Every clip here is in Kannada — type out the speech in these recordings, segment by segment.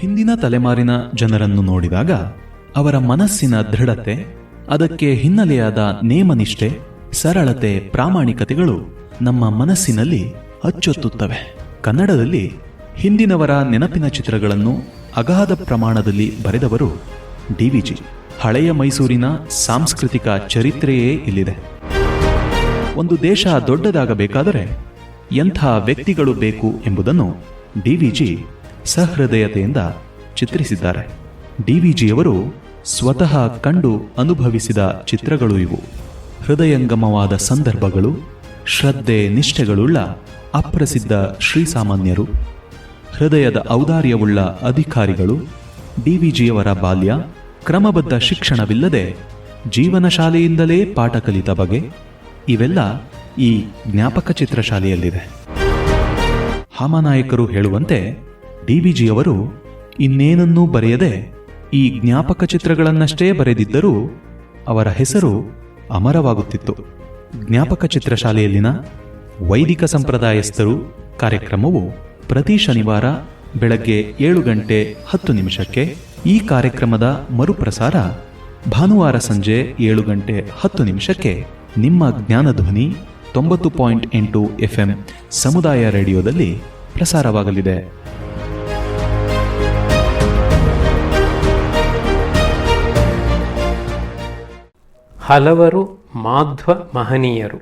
ಹಿಂದಿನ ತಲೆಮಾರಿನ ಜನರನ್ನು ನೋಡಿದಾಗ ಅವರ ಮನಸ್ಸಿನ ದೃಢತೆ, ಅದಕ್ಕೆ ಹಿನ್ನೆಲೆಯಾದ ನೇಮನಿಷ್ಠೆ, ಸರಳತೆ, ಪ್ರಾಮಾಣಿಕತೆಗಳು ನಮ್ಮ ಮನಸ್ಸಿನಲ್ಲಿ ಅಚ್ಚೊತ್ತುತ್ತವೆ. ಕನ್ನಡದಲ್ಲಿ ಹಿಂದಿನವರ ನೆನಪಿನ ಚಿತ್ರಗಳನ್ನು ಅಗಾಧ ಪ್ರಮಾಣದಲ್ಲಿ ಬರೆದವರು ಡಿ.ವಿ.ಜಿ. ಹಳೆಯ ಮೈಸೂರಿನ ಸಾಂಸ್ಕೃತಿಕ ಚರಿತ್ರೆಯೇ ಇಲ್ಲಿದೆ. ಒಂದು ದೇಶ ದೊಡ್ಡದಾಗಬೇಕಾದರೆ ಎಂಥ ವ್ಯಕ್ತಿಗಳು ಬೇಕು ಎಂಬುದನ್ನು ಡಿ.ವಿ.ಜಿ. ಸಹೃದಯತೆಯಿಂದ ಚಿತ್ರಿಸಿದ್ದಾರೆ. ಡಿ.ವಿ.ಜಿಯವರು ಸ್ವತಃ ಕಂಡು ಅನುಭವಿಸಿದ ಚಿತ್ರಗಳು ಇವು. ಹೃದಯಂಗಮವಾದ ಸಂದರ್ಭಗಳು, ಶ್ರದ್ಧೆ ನಿಷ್ಠೆಗಳುಳ್ಳ ಅಪ್ರಸಿದ್ಧ ಶ್ರೀಸಾಮಾನ್ಯರು, ಹೃದಯದ ಔದಾರ್ಯವುಳ್ಳ ಅಧಿಕಾರಿಗಳು, ಡಿ.ವಿ.ಜಿಯವರ ಬಾಲ್ಯ, ಕ್ರಮಬದ್ಧ ಶಿಕ್ಷಣವಿಲ್ಲದೆ ಜೀವನ ಶಾಲೆಯಿಂದಲೇ ಪಾಠ ಕಲಿತ ಬಗೆ, ಇವೆಲ್ಲ ಈ ಜ್ಞಾಪಕ ಚಿತ್ರಶಾಲೆಯಲ್ಲಿದೆ. ಹಾಮನಾಯಕರು ಹೇಳುವಂತೆ ಡಿ.ವಿ.ಜಿಯವರು ಇನ್ನೇನನ್ನೂ ಬರೆಯದೆ ಈ ಜ್ಞಾಪಕ ಚಿತ್ರಗಳನ್ನಷ್ಟೇ ಬರೆದಿದ್ದರೂ ಅವರ ಹೆಸರು ಅಮರವಾಗುತ್ತಿತ್ತು. ಜ್ಞಾಪಕ ಚಿತ್ರಶಾಲೆಯಲ್ಲಿನ ವೈದಿಕ ಸಂಪ್ರದಾಯಸ್ಥರು ಕಾರ್ಯಕ್ರಮವು ಪ್ರತಿ ಶನಿವಾರ ಬೆಳಗ್ಗೆ 7:10 ಈ ಕಾರ್ಯಕ್ರಮದ ಮರುಪ್ರಸಾರ ಭಾನುವಾರ ಸಂಜೆ 7:10 ನಿಮ್ಮ ಜ್ಞಾನಧ್ವನಿ 90.8 FM ಸಮುದಾಯ ರೇಡಿಯೋದಲ್ಲಿ ಪ್ರಸಾರವಾಗಲಿದೆ. ಹಲವರು ಮಾಧ್ವ ಮಹನೀಯರು.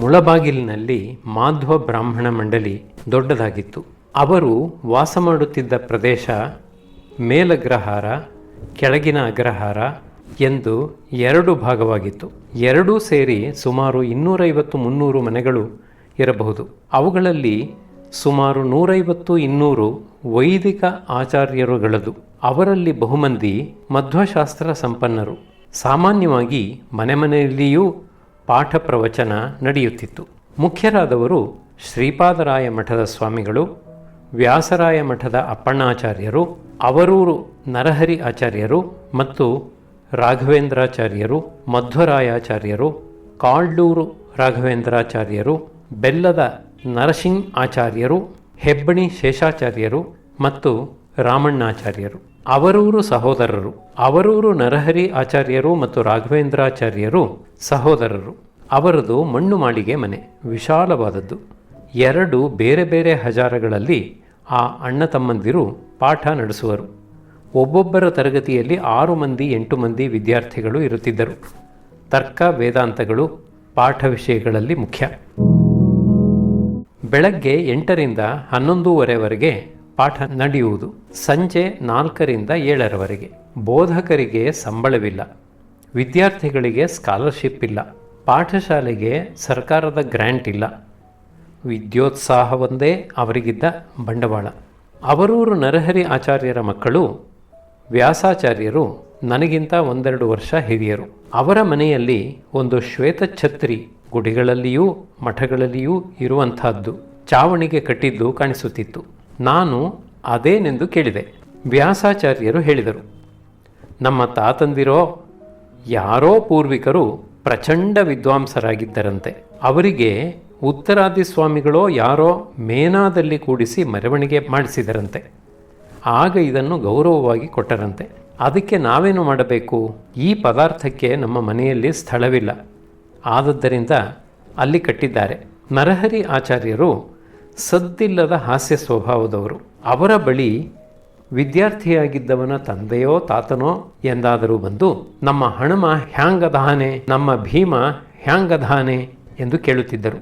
ಮುಳಬಾಗಿಲಿನಲ್ಲಿ ಮಾಧ್ವ ಬ್ರಾಹ್ಮಣ ಮಂಡಳಿ ದೊಡ್ಡದಾಗಿತ್ತು. ಅವರು ವಾಸ ಮಾಡುತ್ತಿದ್ದ ಪ್ರದೇಶ ಮೇಲಗ್ರಹಾರ, ಕೆಳಗಿನ ಅಗ್ರಹಾರ ಎಂದು 2 ಭಾಗವಾಗಿತ್ತು. ಎರಡೂ ಸೇರಿ ಸುಮಾರು 250-300 ಮನೆಗಳು ಇರಬಹುದು. ಅವುಗಳಲ್ಲಿ ಸುಮಾರು 150-200 ವೈದಿಕ ಆಚಾರ್ಯರುಗಳದು. ಅವರಲ್ಲಿ ಬಹುಮಂದಿ ಮಧ್ವಶಾಸ್ತ್ರ ಸಂಪನ್ನರು. ಸಾಮಾನ್ಯವಾಗಿ ಮನೆಯಲ್ಲಿಯೂ ಪಾಠ ಪ್ರವಚನ ನಡೆಯುತ್ತಿತ್ತು. ಮುಖ್ಯರಾದವರು ಶ್ರೀಪಾದರಾಯ ಮಠದ ಸ್ವಾಮಿಗಳು, ವ್ಯಾಸರಾಯ ಮಠದ ಅಪ್ಪಣ್ಣಾಚಾರ್ಯರು, ಅವರೂರು ನರಹರಿ ಆಚಾರ್ಯರು ಮತ್ತು ರಾಘವೇಂದ್ರಾಚಾರ್ಯರು, ಮಧ್ವರಾಯಾಚಾರ್ಯರು, ಕಾಲ್ಡೂರು ರಾಘವೇಂದ್ರಾಚಾರ್ಯರು, ಬೆಲ್ಲದ ನರಸಿಂಹ ಆಚಾರ್ಯರು, ಹೆಬ್ಬಣಿ ಶೇಷಾಚಾರ್ಯರು ಮತ್ತು ರಾಮಣ್ಣಾಚಾರ್ಯರು. ಅವರೂರು ಸಹೋದರರು. ಅವರೂರು ನರಹರಿ ಆಚಾರ್ಯರು ಮತ್ತು ರಾಘವೇಂದ್ರಾಚಾರ್ಯರು ಸಹೋದರರು. ಅವರದು ಮಣ್ಣು ಮಾಳಿಗೆ ಮನೆ, ವಿಶಾಲವಾದದ್ದು. 2 ಬೇರೆ ಬೇರೆ ಹಜಾರಗಳಲ್ಲಿ ಆ ಅಣ್ಣ ತಮ್ಮಂದಿರು ಪಾಠ ನಡೆಸುವರು. ಒಬ್ಬೊಬ್ಬರ ತರಗತಿಯಲ್ಲಿ 6-8 ಮಂದಿ ವಿದ್ಯಾರ್ಥಿಗಳು ಇರುತ್ತಿದ್ದರು. ತರ್ಕ ವೇದಾಂತಗಳು ಪಾಠ ವಿಷಯಗಳಲ್ಲಿ ಮುಖ್ಯ. ಬೆಳಗ್ಗೆ 8ರಿಂದ 11:30 ಪಾಠ ನಡೆಯುವುದು. ಸಂಜೆ 4ರಿಂದ 7ರವರೆಗೆ. ಬೋಧಕರಿಗೆ ಸಂಬಳವಿಲ್ಲ, ವಿದ್ಯಾರ್ಥಿಗಳಿಗೆ ಸ್ಕಾಲರ್ಶಿಪ್ ಇಲ್ಲ, ಪಾಠಶಾಲೆಗೆ ಸರ್ಕಾರದ ಗ್ರ್ಯಾಂಟ್ ಇಲ್ಲ. ವಿದ್ಯೋತ್ಸಾಹವೊಂದೇ ಅವರಿಗಿದ್ದ ಬಂಡವಾಳ. ಅವರೂರು ನರಹರಿ ಆಚಾರ್ಯರ ಮಕ್ಕಳು ವ್ಯಾಸಾಚಾರ್ಯರು ನನಗಿಂತ 1-2 ವರ್ಷ ಹಿರಿಯರು. ಅವರ ಮನೆಯಲ್ಲಿ ಒಂದು ಶ್ವೇತಛತ್ರಿ ಗುಡಿಗಳಲ್ಲಿಯೂ ಮಠಗಳಲ್ಲಿಯೂ ಇರುವಂತಹದ್ದು ಚಾವಣಿಗೆ ಕಟ್ಟಿದ್ದು ಕಾಣಿಸುತ್ತಿತ್ತು. ನಾನು ಅದೇನೆಂದು ಕೇಳಿದೆ. ವ್ಯಾಸಾಚಾರ್ಯರು ಹೇಳಿದರು, ನಮ್ಮ ತಾತಂದಿರೋ ಯಾರೋ ಪೂರ್ವಿಕರು ಪ್ರಚಂಡ ವಿದ್ವಾಂಸರಾಗಿದ್ದರಂತೆ. ಅವರಿಗೆ ಉತ್ತರಾದಿ ಸ್ವಾಮಿಗಳೋ ಯಾರೋ ಮೇನಾದಲ್ಲಿ ಕೂಡಿಸಿ ಮೆರವಣಿಗೆ ಮಾಡಿಸಿದರಂತೆ. ಆಗ ಇದನ್ನು ಗೌರವವಾಗಿ ಕೊಟ್ಟರಂತೆ. ಅದಕ್ಕೆ ನಾವೇನು ಮಾಡಬೇಕು? ಈ ಪದಾರ್ಥಕ್ಕೆ ನಮ್ಮ ಮನೆಯಲ್ಲಿ ಸ್ಥಳವಿಲ್ಲ, ಆದದ್ದರಿಂದ ಅಲ್ಲಿ ಕಟ್ಟಿದ್ದಾರೆ. ನರಹರಿ ಆಚಾರ್ಯರು ಸದ್ದಿಲ್ಲದ ಹಾಸ್ಯ ಸ್ವಭಾವದವರು. ಅವರ ಬಳಿ ವಿದ್ಯಾರ್ಥಿಯಾಗಿದ್ದವನ ತಂದೆಯೋ ತಾತನೋ ಎಂದಾದರೂ ಬಂದು ನಮ್ಮ ಹಣಮ ಹ್ಯಾಂಗದಾನೆ, ನಮ್ಮ ಭೀಮ ಹ್ಯಾಂಗದಾನೆ ಎಂದು ಕೇಳುತ್ತಿದ್ದರು.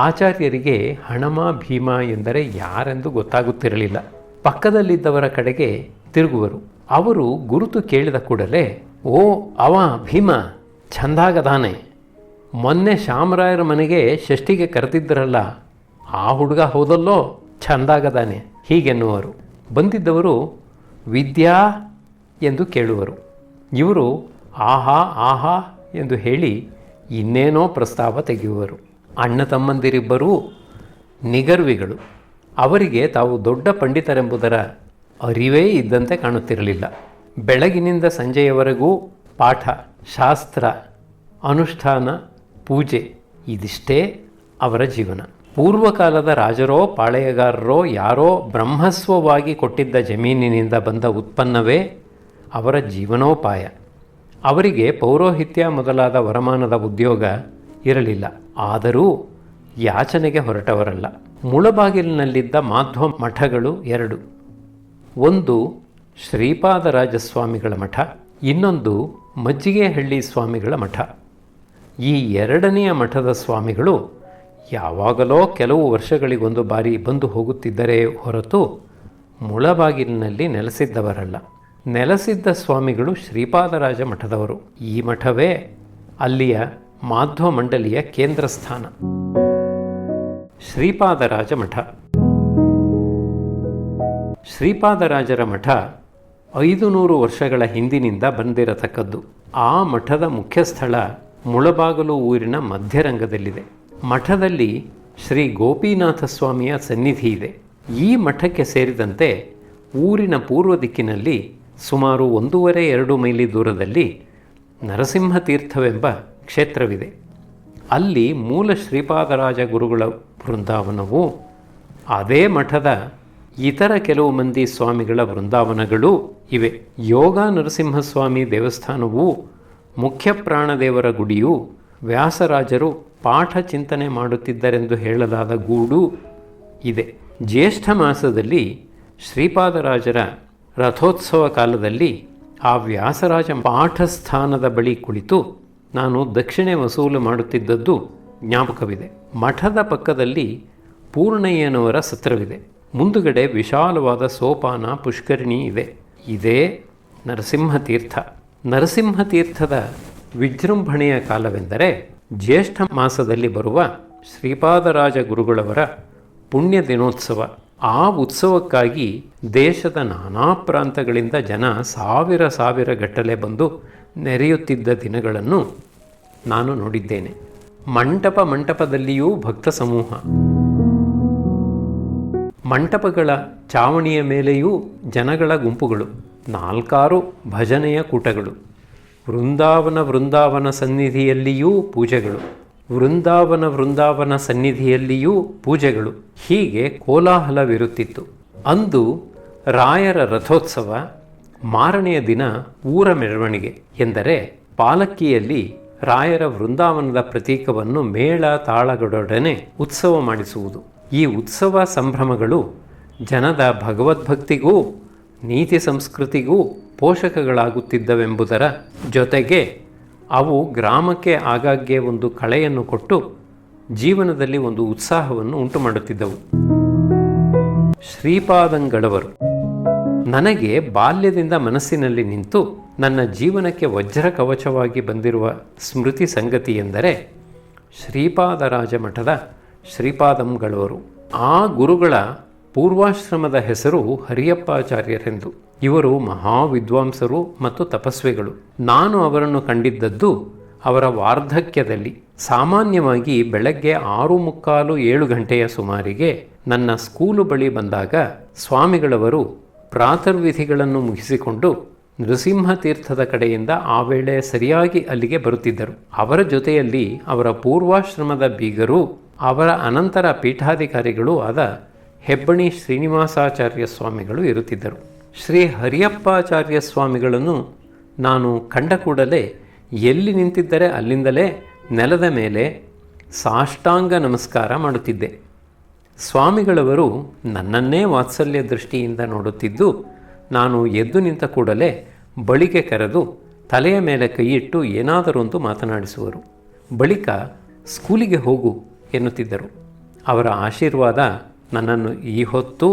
ಆಚಾರ್ಯರಿಗೆ ಹಣಮ ಭೀಮ ಎಂದರೆ ಯಾರೆಂದು ಗೊತ್ತಾಗುತ್ತಿರಲಿಲ್ಲ. ಪಕ್ಕದಲ್ಲಿದ್ದವರ ಕಡೆಗೆ ತಿರುಗುವರು. ಅವರು ಗುರುತು ಕೇಳಿದ ಕೂಡಲೇ, ಓ ಅವ ಭೀಮ ಚಂದಾಗದಾನೆ, ಮೊನ್ನೆ ಶಾಮರಾಯರ ಮನೆಗೆ ಷಷ್ಠಿಗೆ ಕರೆದಿದ್ದರಲ್ಲ, ಆ ಹುಡುಗ ಹೋದಲ್ಲೋ ಚಂದಾಗದಾನೆ ಹೀಗೆನ್ನುವರು. ಬಂದಿದ್ದವರು ವಿದ್ಯಾ ಎಂದು ಕೇಳುವರು. ಇವರು ಆಹಾ ಆಹಾ ಎಂದು ಹೇಳಿ ಇನ್ನೇನೋ ಪ್ರಸ್ತಾವ ತೆಗೆಯುವರು. ಅಣ್ಣ ತಮ್ಮಂದಿರಿಬ್ಬರೂ ನಿಗರ್ವಿಗಳು. ಅವರಿಗೆ ತಾವು ದೊಡ್ಡ ಪಂಡಿತರೆಂಬುದರ ಅರಿವೇ ಇದ್ದಂತೆ ಕಾಣುತ್ತಿರಲಿಲ್ಲ. ಬೆಳಗಿನಿಂದ ಸಂಜೆಯವರೆಗೂ ಪಾಠ, ಶಾಸ್ತ್ರ, ಅನುಷ್ಠಾನ, ಪೂಜೆ ಇದಿಷ್ಟೇ ಅವರ ಜೀವನ. ಪೂರ್ವಕಾಲದ ರಾಜರೋ ಪಾಳೆಯಗಾರರೋ ಯಾರೋ ಬ್ರಹ್ಮಸ್ವವಾಗಿ ಕೊಟ್ಟಿದ್ದ ಜಮೀನಿನಿಂದ ಬಂದ ಉತ್ಪನ್ನವೇ ಅವರ ಜೀವನೋಪಾಯ. ಅವರಿಗೆ ಪೌರೋಹಿತ್ಯ ಮೊದಲಾದ ವರಮಾನದ ಉದ್ಯೋಗ ಇರಲಿಲ್ಲ. ಆದರೂ ಯಾಚನೆಗೆ ಹೊರಟವರಲ್ಲ. ಮುಳಬಾಗಿಲಿನಲ್ಲಿದ್ದ ಮಾಧ್ವ ಮಠಗಳು ಎರಡು. ಒಂದು ಶ್ರೀಪಾದರಾಜ ಸ್ವಾಮಿಗಳ ಮಠ, ಇನ್ನೊಂದು ಮಜ್ಜಿಗೆಹಳ್ಳಿ ಸ್ವಾಮಿಗಳ ಮಠ. ಈ ಎರಡನೆಯ ಮಠದ ಸ್ವಾಮಿಗಳು ಯಾವಾಗಲೋ ಕೆಲವು ವರ್ಷಗಳಿಗೊಂದು ಬಾರಿ ಬಂದು ಹೋಗುತ್ತಿದ್ದರೇ ಹೊರತು ಮುಳಬಾಗಿಲಿನಲ್ಲಿ ನೆಲೆಸಿದ್ದವರಲ್ಲ. ನೆಲೆಸಿದ್ದ ಸ್ವಾಮಿಗಳು ಶ್ರೀಪಾದರಾಜ ಮಠದವರು. ಈ ಮಠವೇ ಅಲ್ಲಿಯ ಮಾಧ್ವ ಮಂಡಲಿಯ ಕೇಂದ್ರ ಸ್ಥಾನ. ಶ್ರೀಪಾದರಾಜ ಮಠ. ಶ್ರೀಪಾದರಾಜರ ಮಠ 500 ವರ್ಷಗಳ ಹಿಂದಿನಿಂದ ಬಂದಿರತಕ್ಕದ್ದು. ಆ ಮಠದ ಮುಖ್ಯ ಸ್ಥಳ ಮುಳಬಾಗಲು ಊರಿನ ಮಧ್ಯರಂಗದಲ್ಲಿದೆ. ಮಠದಲ್ಲಿ ಶ್ರೀ ಗೋಪಿನಾಥ ಸ್ವಾಮಿಯ ಸನ್ನಿಧಿ ಇದೆ. ಈ ಮಠಕ್ಕೆ ಸೇರಿದಂತೆ ಊರಿನ ಪೂರ್ವ ದಿಕ್ಕಿನಲ್ಲಿ ಸುಮಾರು 1.5-2 ಮೈಲಿ ದೂರದಲ್ಲಿ ನರಸಿಂಹತೀರ್ಥವೆಂಬ ಕ್ಷೇತ್ರವಿದೆ. ಅಲ್ಲಿ ಮೂಲ ಶ್ರೀಪಾದರಾಜ ಗುರುಗಳ ವೃಂದಾವನವೂ, ಅದೇ ಮಠದ ಇತರ ಕೆಲವು ಮಂದಿ ಸ್ವಾಮಿಗಳ ವೃಂದಾವನಗಳೂ ಇವೆ. ಯೋಗ ನರಸಿಂಹಸ್ವಾಮಿ ದೇವಸ್ಥಾನವೂ, ಮುಖ್ಯ ಪ್ರಾಣದೇವರ ಗುಡಿಯೂ, ವ್ಯಾಸರಾಜರು ಪಾಠ ಚಿಂತನೆ ಮಾಡುತ್ತಿದ್ದರೆಂದು ಹೇಳಲಾದ ಗೂಡು ಇದೆ. ಜ್ಯೇಷ್ಠ ಮಾಸದಲ್ಲಿ ಶ್ರೀಪಾದರಾಜರ ರಥೋತ್ಸವ ಕಾಲದಲ್ಲಿ ಆ ವ್ಯಾಸರಾಜ ಪಾಠಸ್ಥಾನದ ಬಳಿ ಕುಳಿತು ನಾನು ದಕ್ಷಿಣೆ ವಸೂಲು ಮಾಡುತ್ತಿದ್ದದ್ದು ಜ್ಞಾಪಕವಿದೆ. ಮಠದ ಪಕ್ಕದಲ್ಲಿ ಪೂರ್ಣಯ್ಯನವರ ಸತ್ರವಿದೆ. ಮುಂದುಗಡೆ ವಿಶಾಲವಾದ ಸೋಪಾನ ಪುಷ್ಕರಿಣಿ ಇದೆ. ಇದೇ ನರಸಿಂಹತೀರ್ಥ. ನರಸಿಂಹತೀರ್ಥದ ವಿಜೃಂಭಣೆಯ ಕಾಲವೆಂದರೆ ಜ್ಯೇಷ್ಠ ಮಾಸದಲ್ಲಿ ಬರುವ ಶ್ರೀಪಾದರಾಜ ಗುರುಗಳವರ ಪುಣ್ಯ ದಿನೋತ್ಸವ. ಆ ಉತ್ಸವಕ್ಕಾಗಿ ದೇಶದ ನಾನಾ ಪ್ರಾಂತಗಳಿಂದ ಜನ ಸಾವಿರ ಗಟ್ಟಲೆ ಬಂದು ನೆರೆಯುತ್ತಿದ್ದ ದಿನಗಳನ್ನು ನಾನು ನೋಡಿದ್ದೇನೆ. ಮಂಟಪದಲ್ಲಿಯೂ ಭಕ್ತ ಸಮೂಹ. ಮಂಟಪಗಳ ಚಾವಣಿಯ ಮೇಲೆಯೂ ಜನಗಳ ಗುಂಪುಗಳು. 4-6 ಭಜನೆಯ ಕೂಟಗಳು. ವೃಂದಾವನ ಸನ್ನಿಧಿಯಲ್ಲಿಯೂ ಪೂಜೆಗಳು. ವೃಂದಾವನ ಸನ್ನಿಧಿಯಲ್ಲಿಯೂ ಪೂಜೆಗಳು. ಹೀಗೆ ಕೋಲಾಹಲವಿರುತ್ತಿತ್ತು. ಅಂದು ರಾಯರ ರಥೋತ್ಸವ. ಮಾರನೆಯ ದಿನ ಊರ ಮೆರವಣಿಗೆ ಎಂದರೆ ಪಾಲಕ್ಕಿಯಲ್ಲಿ ರಾಯರ ವೃಂದಾವನದ ಪ್ರತೀಕವನ್ನು ಮೇಳ ತಾಳಗಳೊಡನೆ ಉತ್ಸವ ಮಾಡಿಸುವುದು. ಈ ಉತ್ಸವ ಸಂಭ್ರಮಗಳು ಜನದ ಭಗವದ್ಭಕ್ತಿಗೂ ನೀತಿ ಸಂಸ್ಕೃತಿಗೂ ಪೋಷಕಗಳಾಗುತ್ತಿದ್ದವೆಂಬುದರ ಜೊತೆಗೆ ಅವು ಗ್ರಾಮಕ್ಕೆ ಆಗಾಗ್ಗೆ ಒಂದು ಕಳೆಯನ್ನು ಕೊಟ್ಟು ಜೀವನದಲ್ಲಿ ಒಂದು ಉತ್ಸಾಹವನ್ನು ಉಂಟು ಮಾಡುತ್ತಿದ್ದವು. ಶ್ರೀಪಾದಂಗಳವರು ನನಗೆ ಬಾಲ್ಯದಿಂದ ಮನಸ್ಸಿನಲ್ಲಿ ನಿಂತು ನನ್ನ ಜೀವನಕ್ಕೆ ವಜ್ರ ಕವಚವಾಗಿ ಬಂದಿರುವ ಸ್ಮೃತಿ ಸಂಗತಿ ಎಂದರೆ ಶ್ರೀಪಾದರಾಜ ಮಠದ ಶ್ರೀಪಾದಂಗಳವರು. ಆ ಗುರುಗಳ ಪೂರ್ವಾಶ್ರಮದ ಹೆಸರು ಹರಿಯಪ್ಪಾಚಾರ್ಯರೆಂದು. ಇವರು ಮಹಾವಿದ್ವಾಂಸರು ಮತ್ತು ತಪಸ್ವಿಗಳು. ನಾನು ಅವರನ್ನು ಕಂಡಿದ್ದದ್ದು ಅವರ ವಾರ್ಧಕ್ಯದಲ್ಲಿ. ಸಾಮಾನ್ಯವಾಗಿ ಬೆಳಗ್ಗೆ 6:45-7 ಗಂಟೆಯ ಸುಮಾರಿಗೆ ನನ್ನ ಸ್ಕೂಲು ಬಳಿ ಬಂದಾಗ ಸ್ವಾಮಿಗಳವರು ಪ್ರಾತರ್ವಿಧಿಗಳನ್ನು ಮುಗಿಸಿಕೊಂಡು ನೃಸಿಂಹತೀರ್ಥದ ಕಡೆಯಿಂದ ಆ ವೇಳೆ ಸರಿಯಾಗಿ ಅಲ್ಲಿಗೆ ಬರುತ್ತಿದ್ದರು. ಅವರ ಜೊತೆಯಲ್ಲಿ ಅವರ ಪೂರ್ವಾಶ್ರಮದ ಬೀಗರು, ಅವರ ಅನಂತರ ಪೀಠಾಧಿಕಾರಿಗಳೂ ಆದ ಹೆಬ್ಬಣಿ ಶ್ರೀನಿವಾಸಾಚಾರ್ಯ ಸ್ವಾಮಿಗಳು ಇರುತ್ತಿದ್ದರು. ಶ್ರೀ ಹರಿಯಪ್ಪಾಚಾರ್ಯ ಸ್ವಾಮಿಗಳನ್ನು ನಾನು ಕಂಡ ಕೂಡಲೇ ಎಲ್ಲಿ ನಿಂತಿದ್ದರೆ ಅಲ್ಲಿಂದಲೇ ನೆಲದ ಮೇಲೆ ಸಾಷ್ಟಾಂಗ ನಮಸ್ಕಾರ ಮಾಡುತ್ತಿದ್ದೆ. ಸ್ವಾಮಿಗಳವರು ನನ್ನನ್ನೇ ವಾತ್ಸಲ್ಯ ದೃಷ್ಟಿಯಿಂದ ನೋಡುತ್ತಿದ್ದು, ನಾನು ಎದ್ದು ನಿಂತ ಕೂಡಲೇ ಬಳಿಗೆ ಕರೆದು ತಲೆಯ ಮೇಲೆ ಕೈಯಿಟ್ಟು ಏನಾದರೊಂದು ಮಾತನಾಡಿಸುವರು. ಬಳಿಕ ಸ್ಕೂಲಿಗೆ ಹೋಗು ಎನ್ನುತ್ತಿದ್ದರು. ಅವರ ಆಶೀರ್ವಾದ ನನ್ನನ್ನು ಈ ಹೊತ್ತು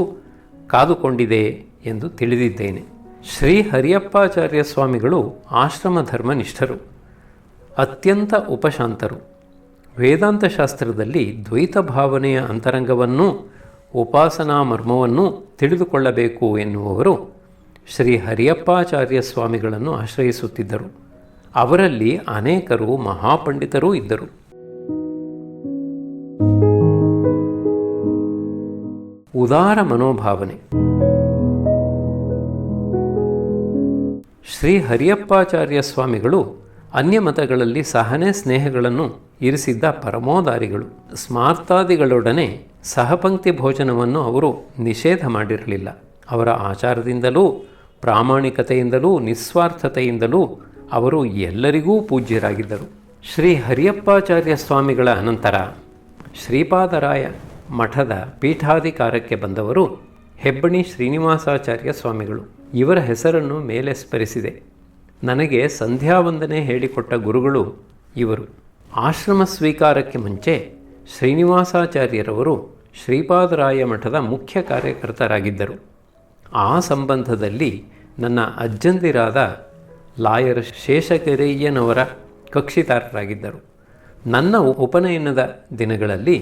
ಕಾದುಕೊಂಡಿದೆ ಎಂದು ತಿಳಿದಿದ್ದೇನೆ. ಶ್ರೀ ಹರಿಯಪ್ಪಾಚಾರ್ಯ ಸ್ವಾಮಿಗಳು ಆಶ್ರಮ ಧರ್ಮನಿಷ್ಠರು, ಅತ್ಯಂತ ಉಪಶಾಂತರು. ವೇದಾಂತ ಶಾಸ್ತ್ರದಲ್ಲಿ ದ್ವೈತ ಭಾವನೆಯ ಅಂತರಂಗವನ್ನೂ ಉಪಾಸನಾ ಮರ್ಮವನ್ನೂ ತಿಳಿದುಕೊಳ್ಳಬೇಕು ಎನ್ನುವವರು ಶ್ರೀ ಹರಿಯಪ್ಪಾಚಾರ್ಯ ಸ್ವಾಮಿಗಳನ್ನು ಆಶ್ರಯಿಸುತ್ತಿದ್ದರು. ಅವರಲ್ಲಿ ಅನೇಕರು ಮಹಾಪಂಡಿತರೂ ಇದ್ದರು. ಉದಾರ ಮನೋಭಾವನೆ. ಶ್ರೀ ಹರಿಯಪ್ಪಾಚಾರ್ಯ ಸ್ವಾಮಿಗಳು ಅನ್ಯ ಮತಗಳಲ್ಲಿ ಸಹನೆ ಸ್ನೇಹಗಳನ್ನು ಇರಿಸಿದ್ದ ಪರಮೋದಾರಿಗಳು. ಸ್ಮಾರ್ತಾದಿಗಳೊಡನೆ ಸಹಪಂಕ್ತಿ ಭೋಜನವನ್ನು ಅವರು ನಿಷೇಧ ಮಾಡಿರಲಿಲ್ಲ. ಅವರ ಆಚಾರದಿಂದಲೂ ಪ್ರಾಮಾಣಿಕತೆಯಿಂದಲೂ ನಿಸ್ವಾರ್ಥತೆಯಿಂದಲೂ ಅವರು ಎಲ್ಲರಿಗೂ ಪೂಜ್ಯರಾಗಿದ್ದರು. ಶ್ರೀ ಹರಿಯಪ್ಪಾಚಾರ್ಯ ಸ್ವಾಮಿಗಳ ಅನಂತರ ಶ್ರೀಪಾದರಾಯ ಮಠದ ಪೀಠಾಧಿಕಾರಕ್ಕೆ ಬಂದವರು ಹೆಬ್ಬಣಿ ಶ್ರೀನಿವಾಸಾಚಾರ್ಯ ಸ್ವಾಮಿಗಳು. ಇವರ ಹೆಸರನ್ನು ಮೇಲೆ ಸ್ಮರಿಸಿದೆ. ನನಗೆ ಸಂಧ್ಯಾವಂದನೆ ಹೇಳಿಕೊಟ್ಟ ಗುರುಗಳು ಇವರು. ಆಶ್ರಮ ಸ್ವೀಕಾರಕ್ಕೆ ಮುಂಚೆ ಶ್ರೀನಿವಾಸಾಚಾರ್ಯರವರು ಶ್ರೀಪಾದರಾಯ ಮಠದ ಮುಖ್ಯ ಕಾರ್ಯಕರ್ತರಾಗಿದ್ದರು. ಆ ಸಂಬಂಧದಲ್ಲಿ ನನ್ನ ಅಜ್ಜಂದಿರಾದ ಲಾಯರ್ ಶೇಷಗಿರಯ್ಯನವರ ಕಕ್ಷಿದಾರರಾಗಿದ್ದರು. ನನ್ನ ಉಪನಯನದ ದಿನಗಳಲ್ಲಿ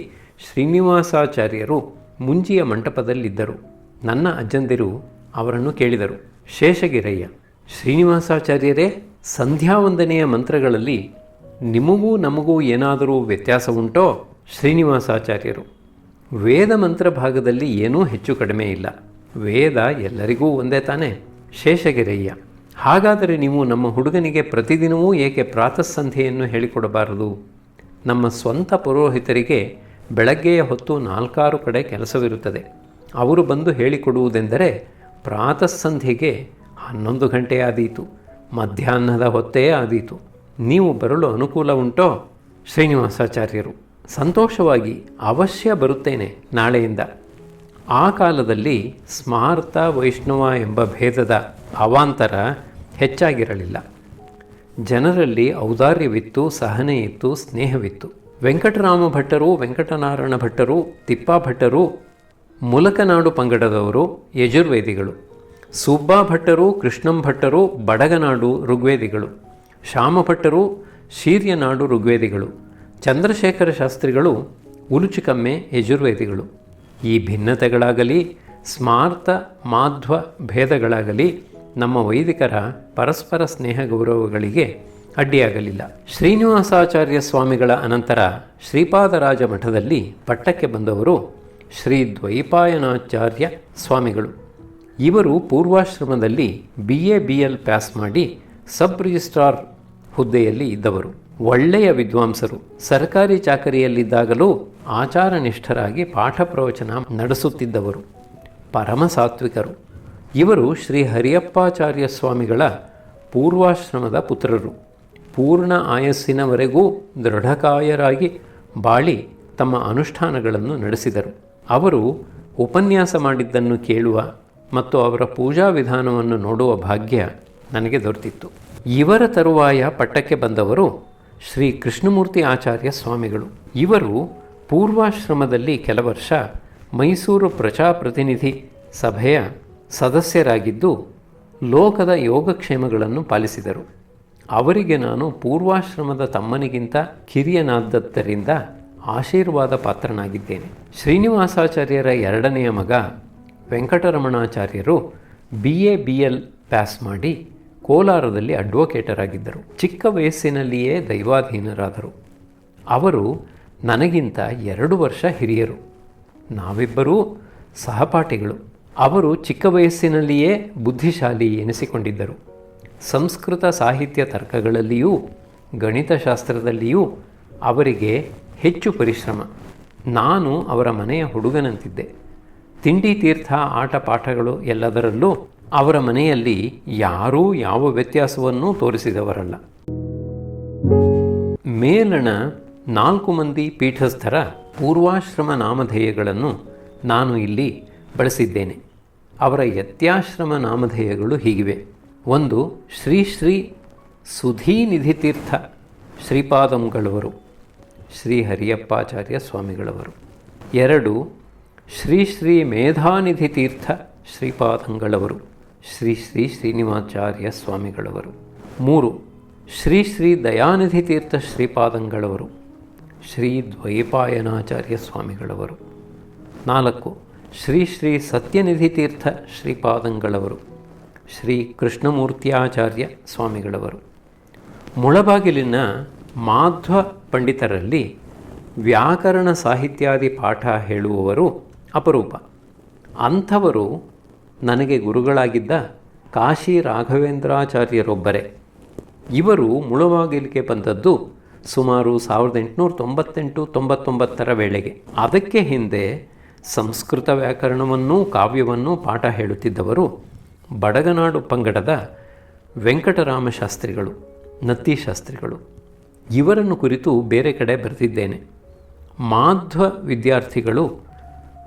ಶ್ರೀನಿವಾಸಾಚಾರ್ಯರು ಮುಂಜಿಯ ಮಂಟಪದಲ್ಲಿದ್ದರು. ನನ್ನ ಅಜ್ಜಂದಿರು ಅವರನ್ನು ಕೇಳಿದರು, ಶೇಷಗಿರಯ್ಯ, ಶ್ರೀನಿವಾಸಾಚಾರ್ಯರೇ, ಸಂಧ್ಯಾವಂದನೆಯ ಮಂತ್ರಗಳಲ್ಲಿ ನಿಮಗೂ ನಮಗೂ ಏನಾದರೂ ವ್ಯತ್ಯಾಸ ಉಂಟೋ? ಶ್ರೀನಿವಾಸಾಚಾರ್ಯರು, ವೇದ ಮಂತ್ರ ಭಾಗದಲ್ಲಿ ಏನೂ ಹೆಚ್ಚು ಕಡಿಮೆ ಇಲ್ಲ. ವೇದ ಎಲ್ಲರಿಗೂ ಒಂದೇ ತಾನೇ? ಶೇಷಗಿರಯ್ಯ, ಹಾಗಾದರೆ ನೀವು ನಮ್ಮ ಹುಡುಗನಿಗೆ ಪ್ರತಿದಿನವೂ ಏಕೆ ಪ್ರಾತಃಸಂಧ್ಯೆಯನ್ನು ಹೇಳಿಕೊಡಬಾರದು? ನಮ್ಮ ಸ್ವಂತ ಪುರೋಹಿತರಿಗೆ ಬೆಳಗ್ಗೆಯ ಹೊತ್ತು 4-6 ಕಡೆ ಕೆಲಸವಿರುತ್ತದೆ. ಅವರು ಬಂದು ಹೇಳಿಕೊಡುವುದೆಂದರೆ ಪ್ರಾತಃಸಂಧ್ಯೆಗೆ 11 ಗಂಟೆ ಆದೀತು, ಮಧ್ಯಾಹ್ನದ ಹೊತ್ತೇ ಆದೀತು. ನೀವು ಬರಲು ಅನುಕೂಲ ಉಂಟೋ? ಶ್ರೀನಿವಾಸಾಚಾರ್ಯರು, ಸಂತೋಷವಾಗಿ ಅವಶ್ಯ ಬರುತ್ತೇನೆ ನಾಳೆಯಿಂದ. ಆ ಕಾಲದಲ್ಲಿ ಸ್ಮಾರ್ತ ವೈಷ್ಣವ ಎಂಬ ಭೇದದ ಅವಾಂತರ ಹೆಚ್ಚಾಗಿರಲಿಲ್ಲ. ಜನರಲ್ಲಿ ಔದಾರ್ಯವಿತ್ತು, ಸಹನೆಯಿತ್ತು, ಸ್ನೇಹವಿತ್ತು. ವೆಂಕಟರಾಮ ಭಟ್ಟರು, ವೆಂಕಟನಾರಾಯಣ ಭಟ್ಟರು, ತಿಪ್ಪಾ ಭಟ್ಟರು ಮುಲಕನಾಡು ಪಂಗಡದವರು, ಯಜುರ್ವೇದಿಗಳು. ಸುಬ್ಬಾ ಭಟ್ಟರು, ಕೃಷ್ಣಂ ಭಟ್ಟರು ಬಡಗನಾಡು ಋಗ್ವೇದಿಗಳು. ಶ್ಯಾಮಭಟ್ಟರು ಶೀರ್ಯನಾಡು ಋಗ್ವೇದಿಗಳು. ಚಂದ್ರಶೇಖರ ಶಾಸ್ತ್ರಿಗಳು ಉಲುಚಿಕಮ್ಮೆ ಯಜುರ್ವೇದಿಗಳು. ಈ ಭಿನ್ನತೆಗಳಾಗಲಿ ಸ್ಮಾರ್ತ ಮಾಧ್ವ ಭೇದಗಳಾಗಲಿ ನಮ್ಮ ವೈದಿಕರ ಪರಸ್ಪರ ಸ್ನೇಹ ಗೌರವಗಳಿಗೆ ಅಡ್ಡಿಯಾಗಲಿಲ್ಲ. ಶ್ರೀನಿವಾಸಾಚಾರ್ಯ ಸ್ವಾಮಿಗಳ ಅನಂತರ ಶ್ರೀಪಾದರಾಜ ಮಠದಲ್ಲಿ ಪಟ್ಟಕ್ಕೆ ಬಂದವರು ಶ್ರೀ ದ್ವೈಪಾಯನಾಚಾರ್ಯ ಸ್ವಾಮಿಗಳು. ಇವರು ಪೂರ್ವಾಶ್ರಮದಲ್ಲಿ BA BL ಪಾಸ್ ಮಾಡಿ ಸಬ್ ರಿಜಿಸ್ಟ್ರಾರ್ ಹುದ್ದೆಯಲ್ಲಿ ಇದ್ದವರು. ಒಳ್ಳೆಯ ವಿದ್ವಾಂಸರು. ಸರ್ಕಾರಿ ಚಾಕರಿಯಲ್ಲಿದ್ದಾಗಲೂ ಆಚಾರನಿಷ್ಠರಾಗಿ ಪಾಠ ಪ್ರವಚನ ನಡೆಸುತ್ತಿದ್ದವರು. ಪರಮಸಾತ್ವಿಕರು. ಇವರು ಶ್ರೀ ಹರಿಯಪ್ಪಾಚಾರ್ಯ ಸ್ವಾಮಿಗಳ ಪೂರ್ವಾಶ್ರಮದ ಪುತ್ರರು. ಪೂರ್ಣ ಆಯಸ್ಸಿನವರೆಗೂ ದೃಢಕಾಯರಾಗಿ ಬಾಳಿ ತಮ್ಮ ಅನುಷ್ಠಾನಗಳನ್ನು ನಡೆಸಿದರು. ಅವರು ಉಪನ್ಯಾಸ ಮಾಡಿದ್ದನ್ನು ಕೇಳುವ ಮತ್ತು ಅವರ ಪೂಜಾ ವಿಧಾನವನ್ನು ನೋಡುವ ಭಾಗ್ಯ ನನಗೆ ದೊರೆತಿತ್ತು. ಇವರ ತರುವಾಯ ಪಟ್ಟಕ್ಕೆ ಬಂದವರು ಶ್ರೀ ಕೃಷ್ಣಮೂರ್ತಿ ಆಚಾರ್ಯ ಸ್ವಾಮಿಗಳು. ಇವರು ಪೂರ್ವಾಶ್ರಮದಲ್ಲಿ ಕೆಲ ವರ್ಷ ಮೈಸೂರು ಪ್ರಜಾಪ್ರತಿನಿಧಿ ಸಭೆಯ ಸದಸ್ಯರಾಗಿದ್ದು ಲೋಕದ ಯೋಗಕ್ಷೇಮಗಳನ್ನು ಪಾಲಿಸಿದರು. ಅವರಿಗೆ ನಾನು ಪೂರ್ವಾಶ್ರಮದ ತಮ್ಮನಿಗಿಂತ ಕಿರಿಯನಾದದ್ದರಿಂದ ಆಶೀರ್ವಾದ ಪಾತ್ರನಾಗಿದ್ದೇನೆ. ಶ್ರೀನಿವಾಸಾಚಾರ್ಯರ ಎರಡನೆಯ ಮಗ ವೆಂಕಟರಮಣಾಚಾರ್ಯರು BA BL ಪಾಸ್ ಮಾಡಿ ಕೋಲಾರದಲ್ಲಿ ಅಡ್ವೊಕೇಟರಾಗಿದ್ದರು. ಚಿಕ್ಕ ವಯಸ್ಸಿನಲ್ಲಿಯೇ ದೈವಾಧೀನರಾದರು. ಅವರು ನನಗಿಂತ 2 ವರ್ಷ ಹಿರಿಯರು. ನಾವಿಬ್ಬರೂ ಸಹಪಾಠಿಗಳು. ಅವರು ಚಿಕ್ಕ ವಯಸ್ಸಿನಲ್ಲಿಯೇ ಬುದ್ಧಿಶಾಲಿ ಎನಿಸಿಕೊಂಡಿದ್ದರು. ಸಂಸ್ಕೃತ ಸಾಹಿತ್ಯ ತರ್ಕಗಳಲ್ಲಿಯೂ ಗಣಿತಶಾಸ್ತ್ರದಲ್ಲಿಯೂ ಅವರಿಗೆ ಹೆಚ್ಚು ಪರಿಶ್ರಮ. ನಾನು ಅವರ ಮನೆಯ ಹುಡುಗನಂತಿದ್ದೆ. ತಿಂಡಿ ತೀರ್ಥ ಆಟ ಪಾಠಗಳು ಎಲ್ಲದರಲ್ಲೂ ಅವರ ಮನೆಯಲ್ಲಿ ಯಾರೂ ಯಾವ ವ್ಯತ್ಯಾಸವನ್ನೂ ತೋರಿಸಿದವರಲ್ಲ. ಮೇಲಣ 4 ಮಂದಿ ಪೀಠಸ್ಥರ ಪೂರ್ವಾಶ್ರಮ ನಾಮಧೇಯಗಳನ್ನು ನಾನು ಇಲ್ಲಿ ಬಳಸಿದ್ದೇನೆ. ಅವರ ಯತ್ಯಾಶ್ರಮ ನಾಮಧೇಯಗಳು ಹೀಗಿವೆ. 1 ಶ್ರೀ ಶ್ರೀ ಸುಧೀನಿಧಿತೀರ್ಥ ಶ್ರೀಪಾದಂಗಳವರು, ಶ್ರೀ ಹರಿಯಪ್ಪಾಚಾರ್ಯ ಸ್ವಾಮಿಗಳವರು. 2 ಶ್ರೀ ಶ್ರೀ ಮೇಧಾನಿಧಿ ತೀರ್ಥ ಶ್ರೀಪಾದಂಗಳವರು, ಶ್ರೀ ಶ್ರೀ ಶ್ರೀನಿವಾಚಾರ್ಯ ಸ್ವಾಮಿಗಳವರು. 3 ಶ್ರೀ ಶ್ರೀ ದಯಾನಿಧಿ ತೀರ್ಥ ಶ್ರೀಪಾದಂಗಳವರು, ಶ್ರೀ ದ್ವೈಪಾಯನಾಚಾರ್ಯ ಸ್ವಾಮಿಗಳವರು. 4 ಶ್ರೀ ಶ್ರೀ ಸತ್ಯನಿಧಿ ತೀರ್ಥ ಶ್ರೀಪಾದಂಗಳವರು, ಶ್ರೀ ಕೃಷ್ಣಮೂರ್ತ್ಯಾಚಾರ್ಯ ಸ್ವಾಮಿಗಳವರು. ಮುಳಬಾಗಿಲಿನ ಮಾಧ್ವ ಪಂಡಿತರಲ್ಲಿ ವ್ಯಾಕರಣ ಸಾಹಿತ್ಯಾದಿ ಪಾಠ ಹೇಳುವವರು ಅಪರೂಪ. ಅಂಥವರು ನನಗೆ ಗುರುಗಳಾಗಿದ್ದ ಕಾಶಿ ರಾಘವೇಂದ್ರಾಚಾರ್ಯರೊಬ್ಬರೇ. ಇವರು ಮುಳಬಾಗಿಲಿಗೆ ಬಂದದ್ದು ಸುಮಾರು 1898-99 ವೇಳೆಗೆ. ಅದಕ್ಕೆ ಹಿಂದೆ ಸಂಸ್ಕೃತ ವ್ಯಾಕರಣವನ್ನೂ ಕಾವ್ಯವನ್ನೂ ಪಾಠ ಹೇಳುತ್ತಿದ್ದವರು ಬಡಗನಾಡು ಪಂಗಡದ ವೆಂಕಟರಾಮ ಶಾಸ್ತ್ರಿಗಳು, ನತ್ತಿ ಶಾಸ್ತ್ರಿಗಳು. ಇವರನ್ನು ಕುರಿತು ಬೇರೆ ಕಡೆ ಬರೆದಿದ್ದೇನೆ. ಮಾಧ್ವ ವಿದ್ಯಾರ್ಥಿಗಳು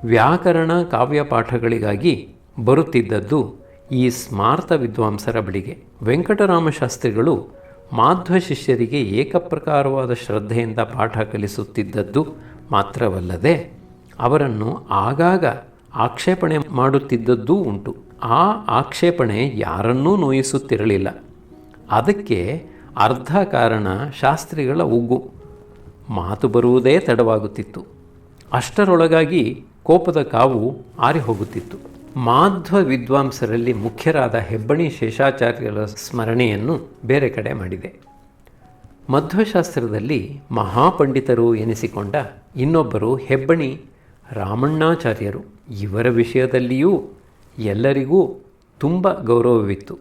ವ್ಯಾಕರಣ ಕಾವ್ಯ ಪಾಠಗಳಿಗಾಗಿ ಬರುತ್ತಿದ್ದದ್ದು ಈ ಸ್ಮಾರ್ತ ವಿದ್ವಾಂಸರ ಬಳಿಗೆ. ವೆಂಕಟರಾಮ ಶಾಸ್ತ್ರಿಗಳು ಮಾಧ್ವ ಶಿಷ್ಯರಿಗೆ ಏಕಪ್ರಕಾರವಾದ ಶ್ರದ್ಧೆಯಿಂದ ಪಾಠ ಕಲಿಸುತ್ತಿದ್ದದ್ದು ಮಾತ್ರವಲ್ಲದೆ ಅವರನ್ನು ಆಗಾಗ ಆಕ್ಷೇಪಣೆ ಮಾಡುತ್ತಿದ್ದದ್ದೂ ಉಂಟು. ಆ ಆಕ್ಷೇಪಣೆ ಯಾರನ್ನೂ ನೋಯಿಸುತ್ತಿರಲಿಲ್ಲ. ಅದಕ್ಕೆ ಅರ್ಧ ಕಾರಣ ಶಾಸ್ತ್ರಿಗಳ ಉಗ್ಗು. ಮಾತು ಬರುವುದೇ ತಡವಾಗುತ್ತಿತ್ತು. ಅಷ್ಟರೊಳಗಾಗಿ ಕೋಪದ ಕಾವು ಆರಿಹೋಗುತ್ತಿತ್ತು. ಮಾಧ್ವ ವಿದ್ವಾಂಸರಲ್ಲಿ ಮುಖ್ಯರಾದ ಹೆಬ್ಬಣಿ ಶೇಷಾಚಾರ್ಯರ ಸ್ಮರಣೆಯನ್ನು ಬೇರೆ ಕಡೆ ಮಾಡಿದೆ. ಮಧ್ವಶಾಸ್ತ್ರದಲ್ಲಿ ಮಹಾಪಂಡಿತರು ಎನಿಸಿಕೊಂಡ ಇನ್ನೊಬ್ಬರು ಹೆಬ್ಬಣಿ ರಾಮಣ್ಣಾಚಾರ್ಯರು. ಇವರ ವಿಷಯದಲ್ಲಿಯೂ ಎಲ್ಲರಿಗೂ ತುಂಬ ಗೌರವವಿತ್ತು.